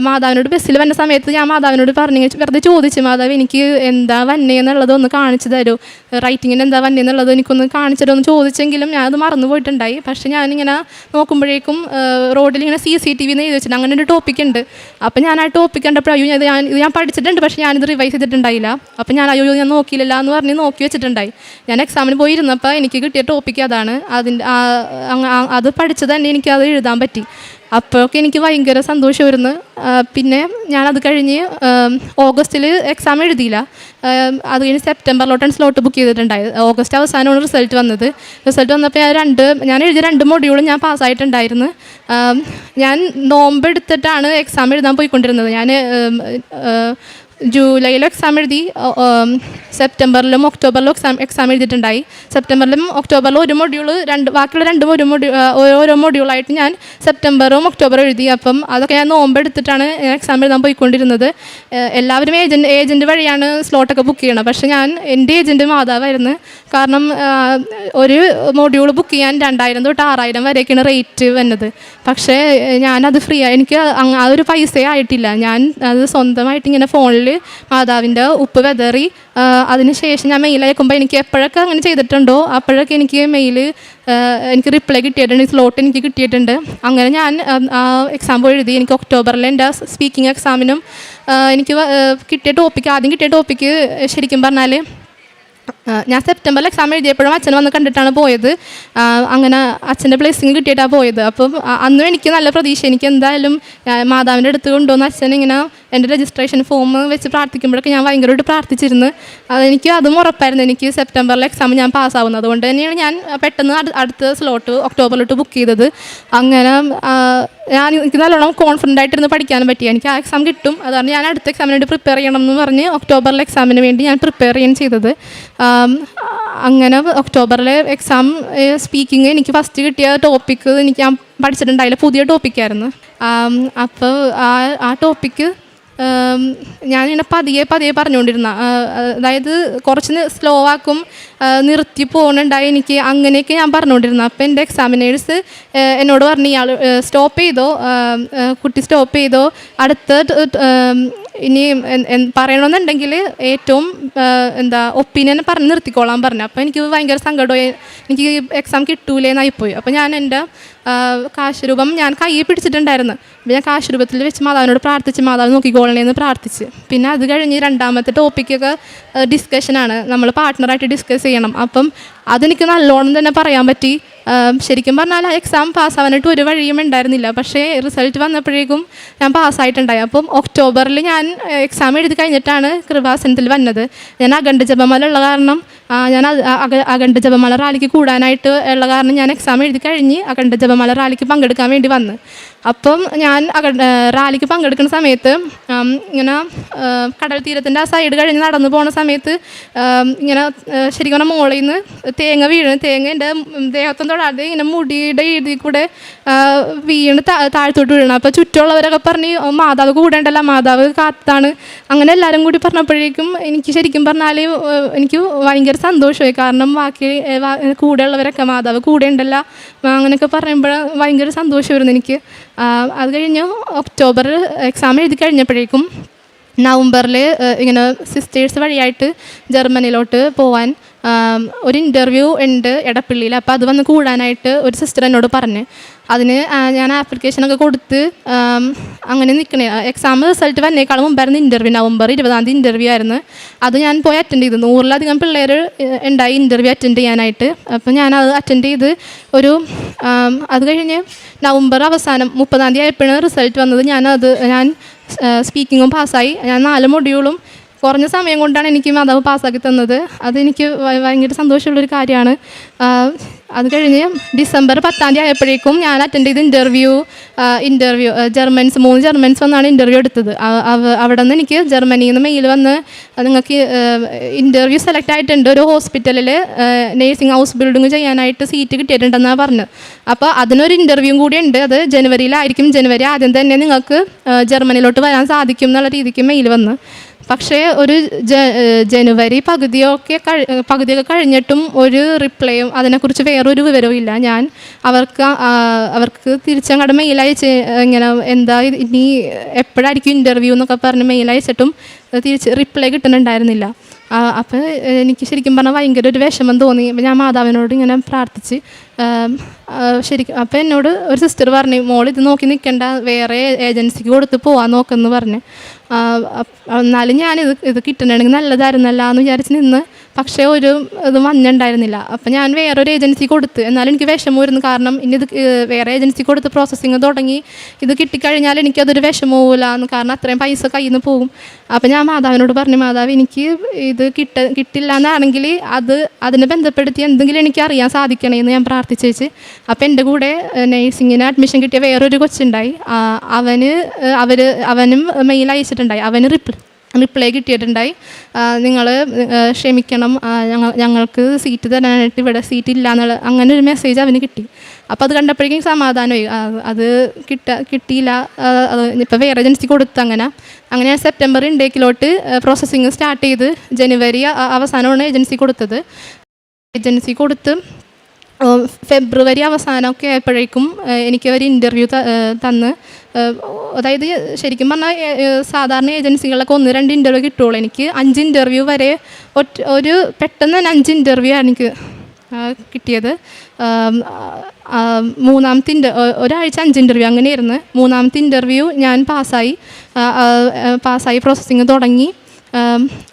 മാതാവിനോട് ബസ്സിൽ വന്ന സമയത്ത് ഞാൻ മാതാവിനോട് വെറുതെ ചോദിച്ചു, മാതാവ് എനിക്ക് എന്താ വന്നേന്നുള്ളത് ഒന്ന് കാണിച്ചു തരുമോ, റൈറ്റിങ്ങിന് എന്താ വന്നേന്നുള്ളത് എനിക്കൊന്ന് കാണിച്ചു തരുമോ എന്ന് ചോദിച്ചെങ്കിലും ഞാനത് മറന്നു പോയിട്ടുണ്ടായി. പക്ഷേ ഞാനിങ്ങനെ നോക്കുമ്പോഴേക്കും റോഡിൽ ഇങ്ങനെ CCTV എന്ന് എഴുതി വെച്ചിട്ടുണ്ട്, അങ്ങനെ ഒരു ടോപ്പിക് ഉണ്ട്. അപ്പോൾ ഞാൻ ആ ടോപ്പിക് കണ്ടപ്പോഴും ഇത് ഞാൻ പഠിച്ചിട്ടുണ്ട്, പക്ഷേ ഞാനിത് റിവൈസ് ചെയ്തിട്ടുണ്ടായില്ല. അപ്പം ഞാൻ ഞാൻ നോക്കിയില്ല എന്ന് പറഞ്ഞ് നോക്കി വെച്ചിട്ടുണ്ടായി. ഞാൻ എക്സാമിന് പോയിരുന്നപ്പോൾ എനിക്ക് കിട്ടിയ ടോപ്പിക്ക് അതാണ്. അത് പഠിച്ചത് തന്നെ എനിക്കത് എഴുതാൻ പറ്റി. അപ്പോഴൊക്കെ എനിക്ക് ഭയങ്കര സന്തോഷമായിരുന്നു. പിന്നെ ഞാനത് കഴിഞ്ഞ് ഓഗസ്റ്റിൽ എക്സാം എഴുതിയില്ല. അത് കഴിഞ്ഞ് സെപ്റ്റംബറിലോട്ടാണ് സ്ലോട്ട് ബുക്ക് ചെയ്തിട്ടുണ്ടായത്. ഓഗസ്റ്റ് അവസാനമാണ് റിസൾട്ട് വന്നത്. റിസൾട്ട് വന്നപ്പോൾ ഞാൻ എഴുതിയ 2 മൊഡ്യൂളും ഞാൻ പാസ്സായിട്ടുണ്ടായിരുന്നു. ഞാൻ നോമ്പെടുത്തിട്ടാണ് എക്സാം എഴുതാൻ പോയിക്കൊണ്ടിരുന്നത്. ഞാൻ ജൂലൈയിലും എക്സാം എഴുതി, സെപ്റ്റംബറിലും ഒക്ടോബറിലും എക്സാം എഴുതിയിട്ടുണ്ടായി. സെപ്റ്റംബറിലും ഒക്ടോബറിലും ഒരു മൊഡ്യൂൾ ബാക്കിയുള്ള ഓരോ മൊഡ്യൂളായിട്ട് ഞാൻ സെപ്റ്റംബറും ഒക്ടോബറും എഴുതി. അപ്പം അതൊക്കെ ഞാൻ നോമ്പെടുത്തിട്ടാണ് എക്സാം എഴുതാൻ പോയിക്കൊണ്ടിരുന്നത്. എല്ലാവരും ഏജൻറ്റ് വഴിയാണ് സ്ലോട്ടൊക്കെ ബുക്ക് ചെയ്യണം. പക്ഷേ എൻ്റെ ഏജൻറ്റ് മാതാവായിരുന്നു. കാരണം ഒരു മൊഡ്യൂൾ ബുക്ക് ചെയ്യാൻ 2000 തൊട്ട് 6000 വരെയൊക്കെയാണ് റേറ്റ് വന്നത്. പക്ഷേ ഞാനത് ഫ്രീ എനിക്ക് ആ ഒരു പൈസയെ ആയിട്ടില്ല. ഞാൻ അത് സ്വന്തമായിട്ട് ഇങ്ങനെ ഫോണിൽ മാതാവിൻ്റെ ഉപ്പ് വെതറി അതിനുശേഷം ഞാൻ മെയിൽ അയക്കുമ്പോൾ എനിക്ക് എപ്പോഴൊക്കെ അങ്ങനെ ചെയ്തിട്ടുണ്ടോ അപ്പോഴൊക്കെ എനിക്ക് എനിക്ക് റിപ്ലൈ കിട്ടിയിട്ടുണ്ട്, സ്ലോട്ട് എനിക്ക് കിട്ടിയിട്ടുണ്ട്. അങ്ങനെ ഞാൻ എക്സാം എഴുതി. എനിക്ക് ഒക്ടോബറിൽ എൻ്റെ സ്പീക്കിംഗ് എക്സാമിനും എനിക്ക് ആദ്യം കിട്ടിയ ടോപ്പിക്ക് ശരിക്കും പറഞ്ഞാൽ ഞാൻ സെപ്റ്റംബറിൽ എക്സാം എഴുതിയപ്പോഴും അച്ഛൻ വന്ന് കണ്ടിട്ടാണ് പോയത്. അങ്ങനെ അച്ഛൻ്റെ ബ്ലെസ്സിങ് കിട്ടിയിട്ടാണ് പോയത്. അപ്പം അന്നും എനിക്ക് നല്ല പ്രതീക്ഷ, എനിക്ക് എന്തായാലും മാതാവിൻ്റെ അടുത്ത് കൊണ്ടുവന്ന് അച്ഛൻ ഇങ്ങനെ എൻ്റെ രജിസ്ട്രേഷൻ ഫോം വെച്ച് പ്രാർത്ഥിക്കുമ്പോഴൊക്കെ ഞാൻ ഭയങ്കരമായിട്ട് പ്രാർത്ഥിച്ചിരുന്നു. എനിക്ക് അതും ഉറപ്പായിരുന്നു എനിക്ക് സെപ്റ്റംബറിലെ എക്സാം ഞാൻ പാസ്സാവുന്നത്. അതുകൊണ്ട് തന്നെയാണ് ഞാൻ പെട്ടെന്ന് അടുത്ത സ്ലോട്ട് ഒക്ടോബറിലോട്ട് ബുക്ക് ചെയ്തത്. അങ്ങനെ എനിക്ക് നല്ലോണം കോൺഫിഡൻ്റ് ആയിട്ടിരുന്ന് പഠിക്കാനും പറ്റി. എനിക്ക് ആ എക്സാം കിട്ടും, അതാണ് ഞാൻ അടുത്ത എക്സാമിന് വേണ്ടി പ്രിപ്പയർ ചെയ്യണം എന്ന് പറഞ്ഞ് ഒക്ടോബറിലെ എക്സാമിന് വേണ്ടി ഞാൻ പ്രിപ്പയർ ചെയ്യാൻ ചെയ്തത്. അങ്ങനെ ഒക്ടോബറിലെ എക്സാം സ്പീക്കിംഗ് എനിക്ക് ഫസ്റ്റ് കിട്ടിയ ടോപ്പിക്ക് ഞാൻ പഠിച്ചിട്ടുണ്ടായില്ല, പുതിയ ടോപ്പിക്കായിരുന്നു. അപ്പോൾ ആ ടോപ്പിക്ക് ഞാനിങ്ങനെ പതിയെ പറഞ്ഞുകൊണ്ടിരുന്ന, അതായത് കുറച്ച് സ്ലോ ആക്കും, നിർത്തി പോകുന്നുണ്ടായി എനിക്ക്, അങ്ങനെയൊക്കെ ഞാൻ പറഞ്ഞുകൊണ്ടിരുന്നു. അപ്പോൾ എൻ്റെ എക്സാമിനേഴ്സ് എന്നോട് പറഞ്ഞു, ഇയാൾ സ്റ്റോപ്പ് ചെയ്തോ, കുട്ടി സ്റ്റോപ്പ് ചെയ്തോ, അടുത്ത ഇനി പറയണമെന്നുണ്ടെങ്കിൽ ഏറ്റവും ഒപ്പീനിയൻ പറഞ്ഞ് നിർത്തിക്കോളാൻ പറഞ്ഞു. അപ്പോൾ എനിക്ക് ഭയങ്കര സങ്കടമായി, എനിക്ക് എക്സാം കിട്ടൂലേന്നായിപ്പോയി. അപ്പോൾ ഞാൻ എൻ്റെ കാശുരൂപം ഞാൻ കയ്യിൽ പിടിച്ചിട്ടുണ്ടായിരുന്നു. അപ്പോൾ ഞാൻ കാശുരൂപത്തിൽ വെച്ച് മാതാവിനോട് പ്രാർത്ഥിച്ച്, മാതാവ് നോക്കിക്കോളണേന്ന് പ്രാർത്ഥിച്ച്. പിന്നെ അത് കഴിഞ്ഞ് 2ാമത്തെ ടോപ്പിക്കൊക്കെ ഡിസ്കഷനാണ്, നമ്മൾ പാർട്ട്ണറായിട്ട് ഡിസ്കസ് ചെയ്യണം. അപ്പം അതെനിക്ക് നല്ലോണം തന്നെ പറയാൻ പറ്റി. ശരിക്കും പറഞ്ഞാൽ ആ എക്സാം പാസ്സാവാനായിട്ട് ഒരു വഴിയും ഉണ്ടായിരുന്നില്ല. പക്ഷേ റിസൾട്ട് വന്നപ്പോഴേക്കും ഞാൻ പാസ്സായിട്ടുണ്ടായി. അപ്പം ഒക്ടോബറിൽ ഞാൻ എക്സാം എഴുതി കഴിഞ്ഞിട്ടാണ് കൃപാസനത്തിൽ വന്നത്. ഞാൻ അഖണ്ഡ ജപമാല ഉള്ള കാരണം ഞാൻ അഖണ്ഡ ജപമാല റാലിക്ക് കൂടാനായിട്ട് ഉള്ള കാരണം ഞാൻ എക്സാം എഴുതി കഴിഞ്ഞ് അഖണ്ഡ ജപമാല റാലിക്ക് പങ്കെടുക്കാൻ വേണ്ടി വന്ന്. അപ്പം ഞാൻ റാലിക്ക് പങ്കെടുക്കുന്ന സമയത്ത് ഇങ്ങനെ കടൽ തീരത്തിൻ്റെ ആ സൈഡ് കഴിഞ്ഞ് നടന്നു പോകുന്ന സമയത്ത് ഇങ്ങനെ ശരിക്കും പറഞ്ഞാൽ മുകളിൽ നിന്ന് തേങ്ങ വീഴുന്നു. തേങ്ങ എൻ്റെ ദേഹത്തൊന്നും തൊടാതെ ഇങ്ങനെ മുടിയുടെ ഇതിൽ കൂടെ വീണ് താഴ്ത്തോട്ട് വീഴണം. അപ്പോൾ ചുറ്റുമുള്ളവരൊക്കെ പറഞ്ഞ് മാതാവ് കൂടെ ഉണ്ടല്ലോ, മാതാവ് കാത്താണ്. അങ്ങനെ എല്ലാവരും കൂടി പറഞ്ഞപ്പോഴേക്കും എനിക്ക് ശരിക്കും പറഞ്ഞാൽ എനിക്ക് ഭയങ്കര സന്തോഷമായി. കാരണം ബാക്കി കൂടെയുള്ളവരൊക്കെ മാതാവ് കൂടെ ഉണ്ടല്ലോ അങ്ങനെയൊക്കെ പറയുമ്പോൾ ഭയങ്കര സന്തോഷമായിരുന്നു എനിക്ക്. അത് കഴിഞ്ഞ് ഒക്ടോബർ എക്സാം എഴുതി കഴിഞ്ഞപ്പോഴേക്കും നവംബറിൽ ഇങ്ങനെ സിസ്റ്റേഴ്സ് വഴിയായിട്ട് ജർമ്മനിയിലോട്ട് പോവാൻ ഒരു ഇൻ്റർവ്യൂ ഉണ്ട് എടപ്പള്ളിയിൽ. അപ്പോൾ അത് വന്ന് കൂടാനായിട്ട് ഒരു സിസ്റ്റർ എന്നോട് പറഞ്ഞ്. അതിന് ഞാൻ ആപ്ലിക്കേഷനൊക്കെ കൊടുത്ത് അങ്ങനെ നിൽക്കണേ. എക്സാം റിസൾട്ട് വന്നേക്കാളും മുമ്പായിരുന്നു ഇൻ്റർവ്യൂ. നവംബർ 20 ഇൻ്റർവ്യൂ ആയിരുന്നു. അത് ഞാൻ പോയി അറ്റൻഡ് ചെയ്തു. 100-ലധികം പിള്ളേർ ഉണ്ടായി ഇൻ്റർവ്യൂ അറ്റൻഡ് ചെയ്യാനായിട്ട്. അപ്പോൾ ഞാനത് അറ്റൻഡ് ചെയ്ത് അത് കഴിഞ്ഞ് നവംബർ അവസാനം 30-ാം തീയതി ആയപ്പോഴാണ് റിസൾട്ട് വന്നത്. ഞാൻ സ്പീക്കിങ്ങും പാസ്സായി. ഞാൻ 4 മൊഡ്യൂളും കുറഞ്ഞ സമയം കൊണ്ടാണ് എനിക്ക് മാതാവ് പാസ്സാക്കി തന്നത്. അതെനിക്ക് ഭയങ്കര സന്തോഷമുള്ളൊരു കാര്യമാണ്. അത് കഴിഞ്ഞ് ഡിസംബർ 10-ാം തീയതി ആയപ്പോഴേക്കും ഞാൻ അറ്റൻഡ് ചെയ്ത് ഇൻ്റർവ്യൂ ജർമ്മൻസ് 3 ജർമ്മൻസ് വന്നാണ് ഇൻ്റർവ്യൂ എടുത്തത്. അവിടെ നിന്ന് എനിക്ക് ജർമ്മനിയിൽ നിന്ന് മെയിൽ വന്ന് നിങ്ങൾക്ക് ഇൻ്റർവ്യൂ സെലക്ട് ആയിട്ടുണ്ട്, ഒരു ഹോസ്പിറ്റലിൽ നേഴ്സിംഗ് ഹൗസ് ബിൽഡിങ് ചെയ്യാനായിട്ട് സീറ്റ് കിട്ടിയിട്ടുണ്ടെന്നാണ് പറഞ്ഞത്. അപ്പോൾ അതിനൊരു ഇൻ്റർവ്യൂവും കൂടി ഉണ്ട്. അത് ജനുവരിയിലായിരിക്കും. ജനുവരി ആദ്യം തന്നെ നിങ്ങൾക്ക് ജർമ്മനിയിലോട്ട് വരാൻ സാധിക്കും എന്നുള്ള രീതിക്ക് മെയിൽ വന്ന്. പക്ഷേ ഒരു ജനുവരി പകുതിയൊക്കെ കഴിഞ്ഞിട്ടും ഒരു റിപ്ലൈയും അതിനെക്കുറിച്ച് വേറൊരു വിവരവും ഇല്ല. ഞാൻ അവർക്ക് തിരിച്ചങ്ങോട്ട് മെയിൽ അയച്ച് ഇങ്ങനെ എന്താ ഇനി എപ്പോഴായിരിക്കും ഇൻ്റർവ്യൂ എന്നൊക്കെ പറഞ്ഞ് മെയിൽ അയച്ചിട്ടും തിരിച്ച് റിപ്ലൈ കിട്ടുന്നുണ്ടായിരുന്നില്ല. അപ്പോൾ എനിക്ക് ശരിക്കും പറഞ്ഞാൽ ഭയങ്കര ഒരു വിഷമം തോന്നി. ഞാൻ മാതാവിനോട് ഇങ്ങനെ പ്രാർത്ഥിച്ച് ശരിക്കും. അപ്പോൾ എന്നോട് ഒരു സിസ്റ്റർ പറഞ്ഞു, മോൾ ഇത് നോക്കി നിൽക്കേണ്ട, വേറെ ഏജൻസിക്ക് കൊടുത്ത് പോകാൻ നോക്കുമെന്ന് പറഞ്ഞ്. എന്നാലും ഇത് കിട്ടണമെങ്കിൽ നല്ലതായിരുന്നല്ല എന്ന് വിചാരിച്ച് നിന്ന്. പക്ഷേ ഒരു ഇത് വന്നിട്ടുണ്ടായിരുന്നില്ല. അപ്പം ഞാൻ വേറൊരു ഏജൻസി കൊടുത്ത്. എന്നാലും എനിക്ക് വിഷമമായിരുന്നു. കാരണം ഇനി ഇത് വേറെ ഏജൻസി കൊടുത്ത് പ്രോസസ്സിങ് തുടങ്ങി ഇത് കിട്ടിക്കഴിഞ്ഞാൽ എനിക്കതൊരു വിഷമവുമില്ല എന്ന്. കാരണം അത്രയും പൈസ കയ്യിൽ നിന്ന് പോകും. അപ്പം ഞാൻ മാതാവിനോട് പറഞ്ഞു, മാതാവ് എനിക്ക് ഇത് കിട്ടില്ല എന്നാണെങ്കിൽ അതിനെ ബന്ധപ്പെടുത്തി എന്തെങ്കിലും എനിക്ക് അറിയാൻ സാധിക്കണമെന്ന് ഞാൻ പ്രാർത്ഥിച്ചേച്ച്. അപ്പം എൻ്റെ കൂടെ നേഴ്സിങ്ങിന് അഡ്മിഷൻ കിട്ടിയ വേറൊരു കൊച്ചുണ്ടായി. അവനും മെയിൽ അയച്ചിട്ടുണ്ടായി. അവന് റിപ്ലൈ കിട്ടിയിട്ടുണ്ടായി. നിങ്ങൾ ക്ഷമിക്കണം, ഞങ്ങൾക്ക് സീറ്റ് തരാനായിട്ട് ഇവിടെ സീറ്റ് ഇല്ല എന്നുള്ള അങ്ങനെ ഒരു മെസ്സേജ് അവന് കിട്ടി. അപ്പോൾ അത് കണ്ടപ്പോഴേക്കും സമാധാനമായി. അത് കിട്ടിയില്ല, അത് ഇപ്പോൾ വേറെ ഏജൻസി കൊടുത്ത്. അങ്ങനെ ഞാൻ സെപ്റ്റംബർ ഇൻടേക്കിലോട്ട് പ്രോസസ്സിങ് സ്റ്റാർട്ട് ചെയ്ത് ജനുവരി അവസാനമാണ് ഏജൻസി കൊടുത്തത്. ഏജൻസി കൊടുത്ത് ഫെബ്രുവരി അവസാനമൊക്കെ ആയപ്പോഴേക്കും എനിക്ക് ഒരു ഇൻ്റർവ്യൂ തന്ന്. അതായത് ശരിക്കും പറഞ്ഞാൽ സാധാരണ ഏജൻസികളൊക്കെ 1-2 ഇൻ്റർവ്യൂ കിട്ടുള്ളൂ. എനിക്ക് 5 ഇൻ്റർവ്യൂ വരെ ഒരു പെട്ടെന്ന് തന്നെ 5 ഇൻ്റർവ്യൂ ആണ് എനിക്ക് കിട്ടിയത്. മൂന്നാമത്തെ ഒരാഴ്ച 5 ഇൻ്റർവ്യൂ അങ്ങനെയായിരുന്നു. 3-ാമത്തെ ഇൻ്റർവ്യൂ ഞാൻ പാസ്സായി പ്രോസസ്സിങ് തുടങ്ങി.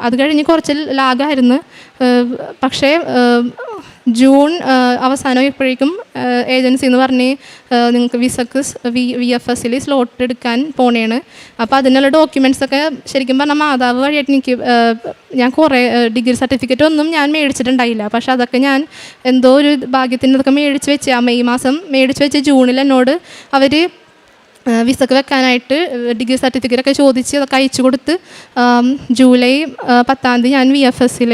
അത് കഴിഞ്ഞ് കുറച്ച് ലാഗായിരുന്നു. പക്ഷേ ജൂൺ അവസാനമായപ്പോഴേക്കും ഏജൻസി എന്ന് പറഞ്ഞ് നിങ്ങൾക്ക് വിസക്ക് VFSൽ സ്ലോട്ട് എടുക്കാൻ പോണേണ്. അപ്പോൾ അതിനുള്ള ഡോക്യുമെൻറ്റ്സൊക്കെ ശരിക്കും പറഞ്ഞാൽ മാതാവ് വഴിയായിട്ട് ഞാൻ കുറേ ഡിഗ്രി സർട്ടിഫിക്കറ്റ് ഒന്നും ഞാൻ മേടിച്ചിട്ടുണ്ടായില്ല. പക്ഷെ അതൊക്കെ ഞാൻ എന്തോ ഒരു ഭാഗ്യത്തിൻ്റെ അതൊക്കെ മേടിച്ച് വെച്ച് മെയ് മാസം മേടിച്ച് വെച്ച് ജൂണിൽ എന്നോട് അവർ വിസക്ക് വെക്കാനായിട്ട് ഡിഗ്രി സർട്ടിഫിക്കറ്റൊക്കെ ചോദിച്ച് അതൊക്കെ അയച്ചു കൊടുത്ത് ജൂലൈ 10-ാം തീയതി ഞാൻ VFSൽ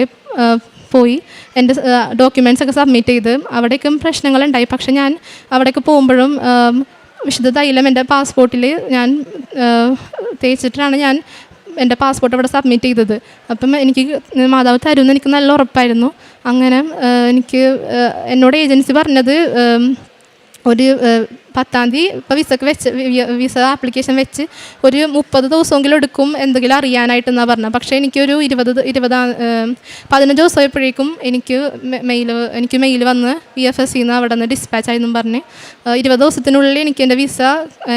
പോയി എൻ്റെ ഡോക്യുമെൻറ്റ്സൊക്കെ സബ്മിറ്റ് ചെയ്ത്. അവിടേക്കും പ്രശ്നങ്ങളുണ്ടായി. പക്ഷെ ഞാൻ അവിടേക്ക് പോകുമ്പോഴും വിശുദ്ധ തൈലം എൻ്റെ പാസ്പോർട്ടിൽ ഞാൻ തേച്ചിട്ടാണ് ഞാൻ എൻ്റെ പാസ്പോർട്ട് അവിടെ സബ്മിറ്റ് ചെയ്തത്. അപ്പം എനിക്ക് മാതാവ് തരുമെന്ന് എനിക്ക് നല്ല ഉറപ്പായിരുന്നു. അങ്ങനെ എന്നോട് ഏജൻസി പറഞ്ഞത് ഒരു 10-ാം തീയതി ഇപ്പോൾ വിസ ആപ്ലിക്കേഷൻ വെച്ച് ഒരു 30 ദിവസമെങ്കിലും എടുക്കും എന്തെങ്കിലും അറിയാനായിട്ടെന്നാണ് പറഞ്ഞത്. പക്ഷേ എനിക്കൊരു 15 ദിവസമായപ്പോഴേക്കും എനിക്ക് മെയിൽ വന്ന് VFSൽ നിന്ന് അവിടെ നിന്ന് ഡിസ്പാച്ച് ആയെന്നും പറഞ്ഞ് 20 ദിവസത്തിനുള്ളിൽ എനിക്ക് എൻ്റെ വിസ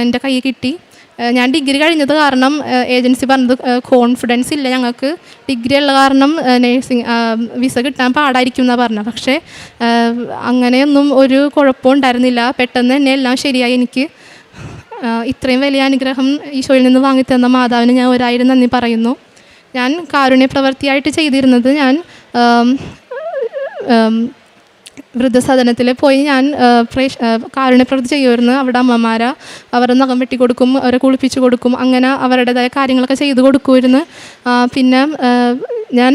എൻ്റെ കയ്യിൽ കിട്ടി. ഞാൻ ഡിഗ്രി കഴിഞ്ഞത് കാരണം ഏജൻസി പറഞ്ഞത് കോൺഫിഡൻസ് ഇല്ല ഞങ്ങൾക്ക്, ഡിഗ്രി ഉള്ള കാരണം നേഴ്സിംഗ് വിസ കിട്ടാൻ പാടായിരിക്കും എന്നാണ് പറഞ്ഞത്. പക്ഷേ അങ്ങനെയൊന്നും ഒരു കുഴപ്പവും ഉണ്ടായിരുന്നില്ല. പെട്ടെന്ന് തന്നെ എല്ലാം ശരിയായി. എനിക്ക് ഇത്രയും വലിയ അനുഗ്രഹം ഈശോയിൽ നിന്ന് വാങ്ങിത്തന്ന മാതാവിന് ഞാൻ 1000 നന്ദി പറയുന്നു. ഞാൻ കാരുണ്യ പ്രവൃത്തിയായിട്ട് ചെയ്തിരുന്നത് ഞാൻ വൃദ്ധസദനത്തിൽ പോയി ഞാൻ കാരുണ്യപ്രവൃത്തി ചെയ്യുമായിരുന്നു. അവിടെ അമ്മമാരെ അവരെ നഖം വെട്ടി കൊടുക്കും, അവരെ കുളിപ്പിച്ച് കൊടുക്കും, അങ്ങനെ അവരുടേതായ കാര്യങ്ങളൊക്കെ ചെയ്തു കൊടുക്കുമായിരുന്നു. പിന്നെ ഞാൻ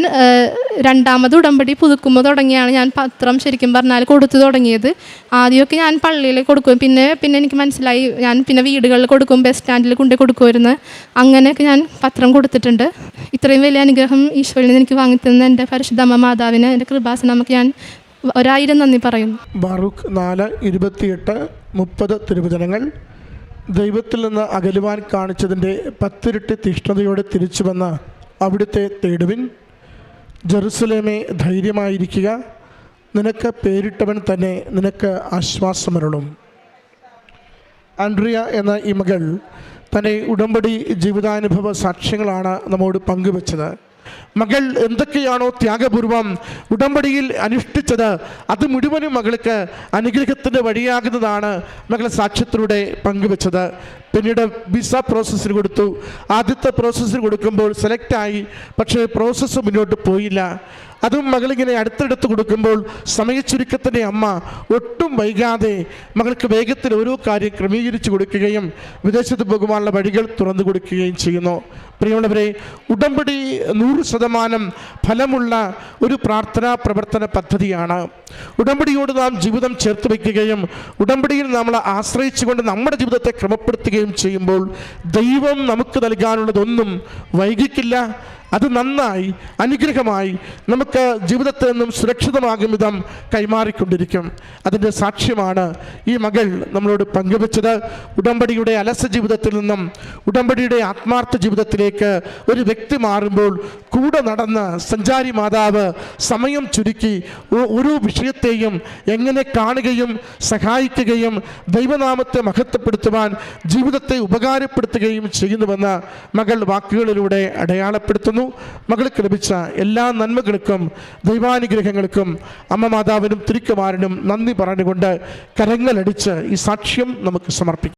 രണ്ടാമത് ഉടമ്പടി പുതുക്കുമ്പോൾ തുടങ്ങിയാണ് ഞാൻ പത്രം ശരിക്കും പറഞ്ഞാൽ കൊടുത്തു തുടങ്ങിയത്. ആദ്യമൊക്കെ ഞാൻ പള്ളിയിൽ കൊടുക്കും, പിന്നെ എനിക്ക് മനസ്സിലായി ഞാൻ പിന്നെ വീടുകളിൽ കൊടുക്കും, ബസ് സ്റ്റാൻഡിൽ കൊണ്ടുപോയി കൊടുക്കുമായിരുന്നു. അങ്ങനെയൊക്കെ ഞാൻ പത്രം കൊടുത്തിട്ടുണ്ട്. ഇത്രയും വലിയ അനുഗ്രഹം ഈശോയിൽ നിന്ന് എനിക്ക് വാങ്ങിത്തന്ന എൻ്റെ പരിശുദ്ധമ്മ മാതാവിന് എൻ്റെ കൃപാസനമൊക്കെ ഞാൻ 1000 നന്ദി പറയുന്നു. ബാറൂക്ക് 4:28-30 തിരുവചനങ്ങൾ. ദൈവത്തിൽ നിന്ന് അകലുവാൻ കാണിച്ചതിൻ്റെ 10 ഇരട്ടി തീഷ്ണതയോടെ തിരിച്ചു വന്ന അവിടുത്തെ തേടുവിൻ. ജെറുസലേമേ, ധൈര്യമായിരിക്കുക, നിനക്ക് പേരിട്ടവൻ തന്നെ നിനക്ക് ആശ്വാസമരുളും. ആൻഡ്രിയ എന്ന ഈ മകൾ തൻ്റെ ഉടമ്പടി ജീവിതാനുഭവ സാക്ഷ്യങ്ങളാണ് നമ്മോട് പങ്കുവച്ചത്. മകൾ എന്തൊക്കെയാണോ ത്യാഗപൂർവം ഉടമ്പടിയിൽ അനുഷ്ഠിച്ചത് അത് മുഴുവനും മകൾക്ക് അനുഗ്രഹത്തിൻ്റെ വഴിയാകുന്നതാണ് മകൾ സാക്ഷ്യത്തിലൂടെ പങ്കുവച്ചത്. പിന്നീട് വിസ പ്രോസസ്സിന് കൊടുത്തു. ആദ്യത്തെ പ്രോസസ്സിന് കൊടുക്കുമ്പോൾ സെലക്റ്റായി, പക്ഷേ പ്രോസസ്സ് മുന്നോട്ട് പോയില്ല. അതും മകളിങ്ങനെ അടുത്തടുത്ത് കൊടുക്കുമ്പോൾ സമയച്ചുരുക്കത്തിൻ്റെ അമ്മ ഒട്ടും വൈകാതെ മകൾക്ക് വേഗത്തിൽ ഓരോ കാര്യം ക്രമീകരിച്ചു കൊടുക്കുകയും വിദേശത്ത് പോകുവാനുള്ള വഴികൾ തുറന്നു കൊടുക്കുകയും ചെയ്യുന്നു. പ്രിയമുള്ളവരെ, ഉടമ്പടി 100% ഫലമുള്ള ഒരു പ്രാർത്ഥനാ പ്രവർത്തന പദ്ധതിയാണ്. ഉടമ്പടിയോട് നാം ജീവിതം ചേർത്ത് വയ്ക്കുകയും ഉടമ്പടിയിൽ നമ്മൾ ആശ്രയിച്ചുകൊണ്ട് നമ്മുടെ ജീവിതത്തെ ക്രമപ്പെടുത്തുകയും ചെയ്യുമ്പോൾ ദൈവം നമുക്ക് നൽകാനുള്ളതൊന്നും വൈകിക്കില്ല. അത് നന്നായി അനുഗ്രഹമായി നമുക്ക് ജീവിതത്തിൽ നിന്നും സുരക്ഷിതമാകും വിധം കൈമാറിക്കൊണ്ടിരിക്കും. അതിൻ്റെ സാക്ഷ്യമാണ് ഈ മകൾ നമ്മളോട് പങ്കുവച്ചത്. ഉടമ്പടിയുടെ അലസ ജീവിതത്തിൽ നിന്നും ഉടമ്പടിയുടെ ആത്മാർത്ഥ ജീവിതത്തിലേക്ക് ഒരു വ്യക്തി മാറുമ്പോൾ കൂടെ നടന്ന് സഞ്ചാരി മാതാവ് സമയം ചുരുക്കി ഓരോ വിഷയത്തെയും എങ്ങനെ കാണുകയും സഹായിക്കുകയും ദൈവനാമത്തെ മഹത്വപ്പെടുത്തുവാൻ ജീവിതത്തെ ഉപകാരപ്പെടുത്തുകയും ചെയ്യുന്നുവെന്ന് മകൾ വാക്കുകളിലൂടെ അടയാളപ്പെടുത്തുന്നു. മകൾക്ക് ലഭിച്ച എല്ലാ നന്മകൾക്കും ദൈവാനുഗ്രഹങ്ങൾക്കും അമ്മ മാതാവിനും തിരുക്കുമാരനും നന്ദി പറഞ്ഞുകൊണ്ട് കരങ്ങളടിച്ച് ഈ സാക്ഷ്യം നമുക്ക് സമർപ്പിക്കാം.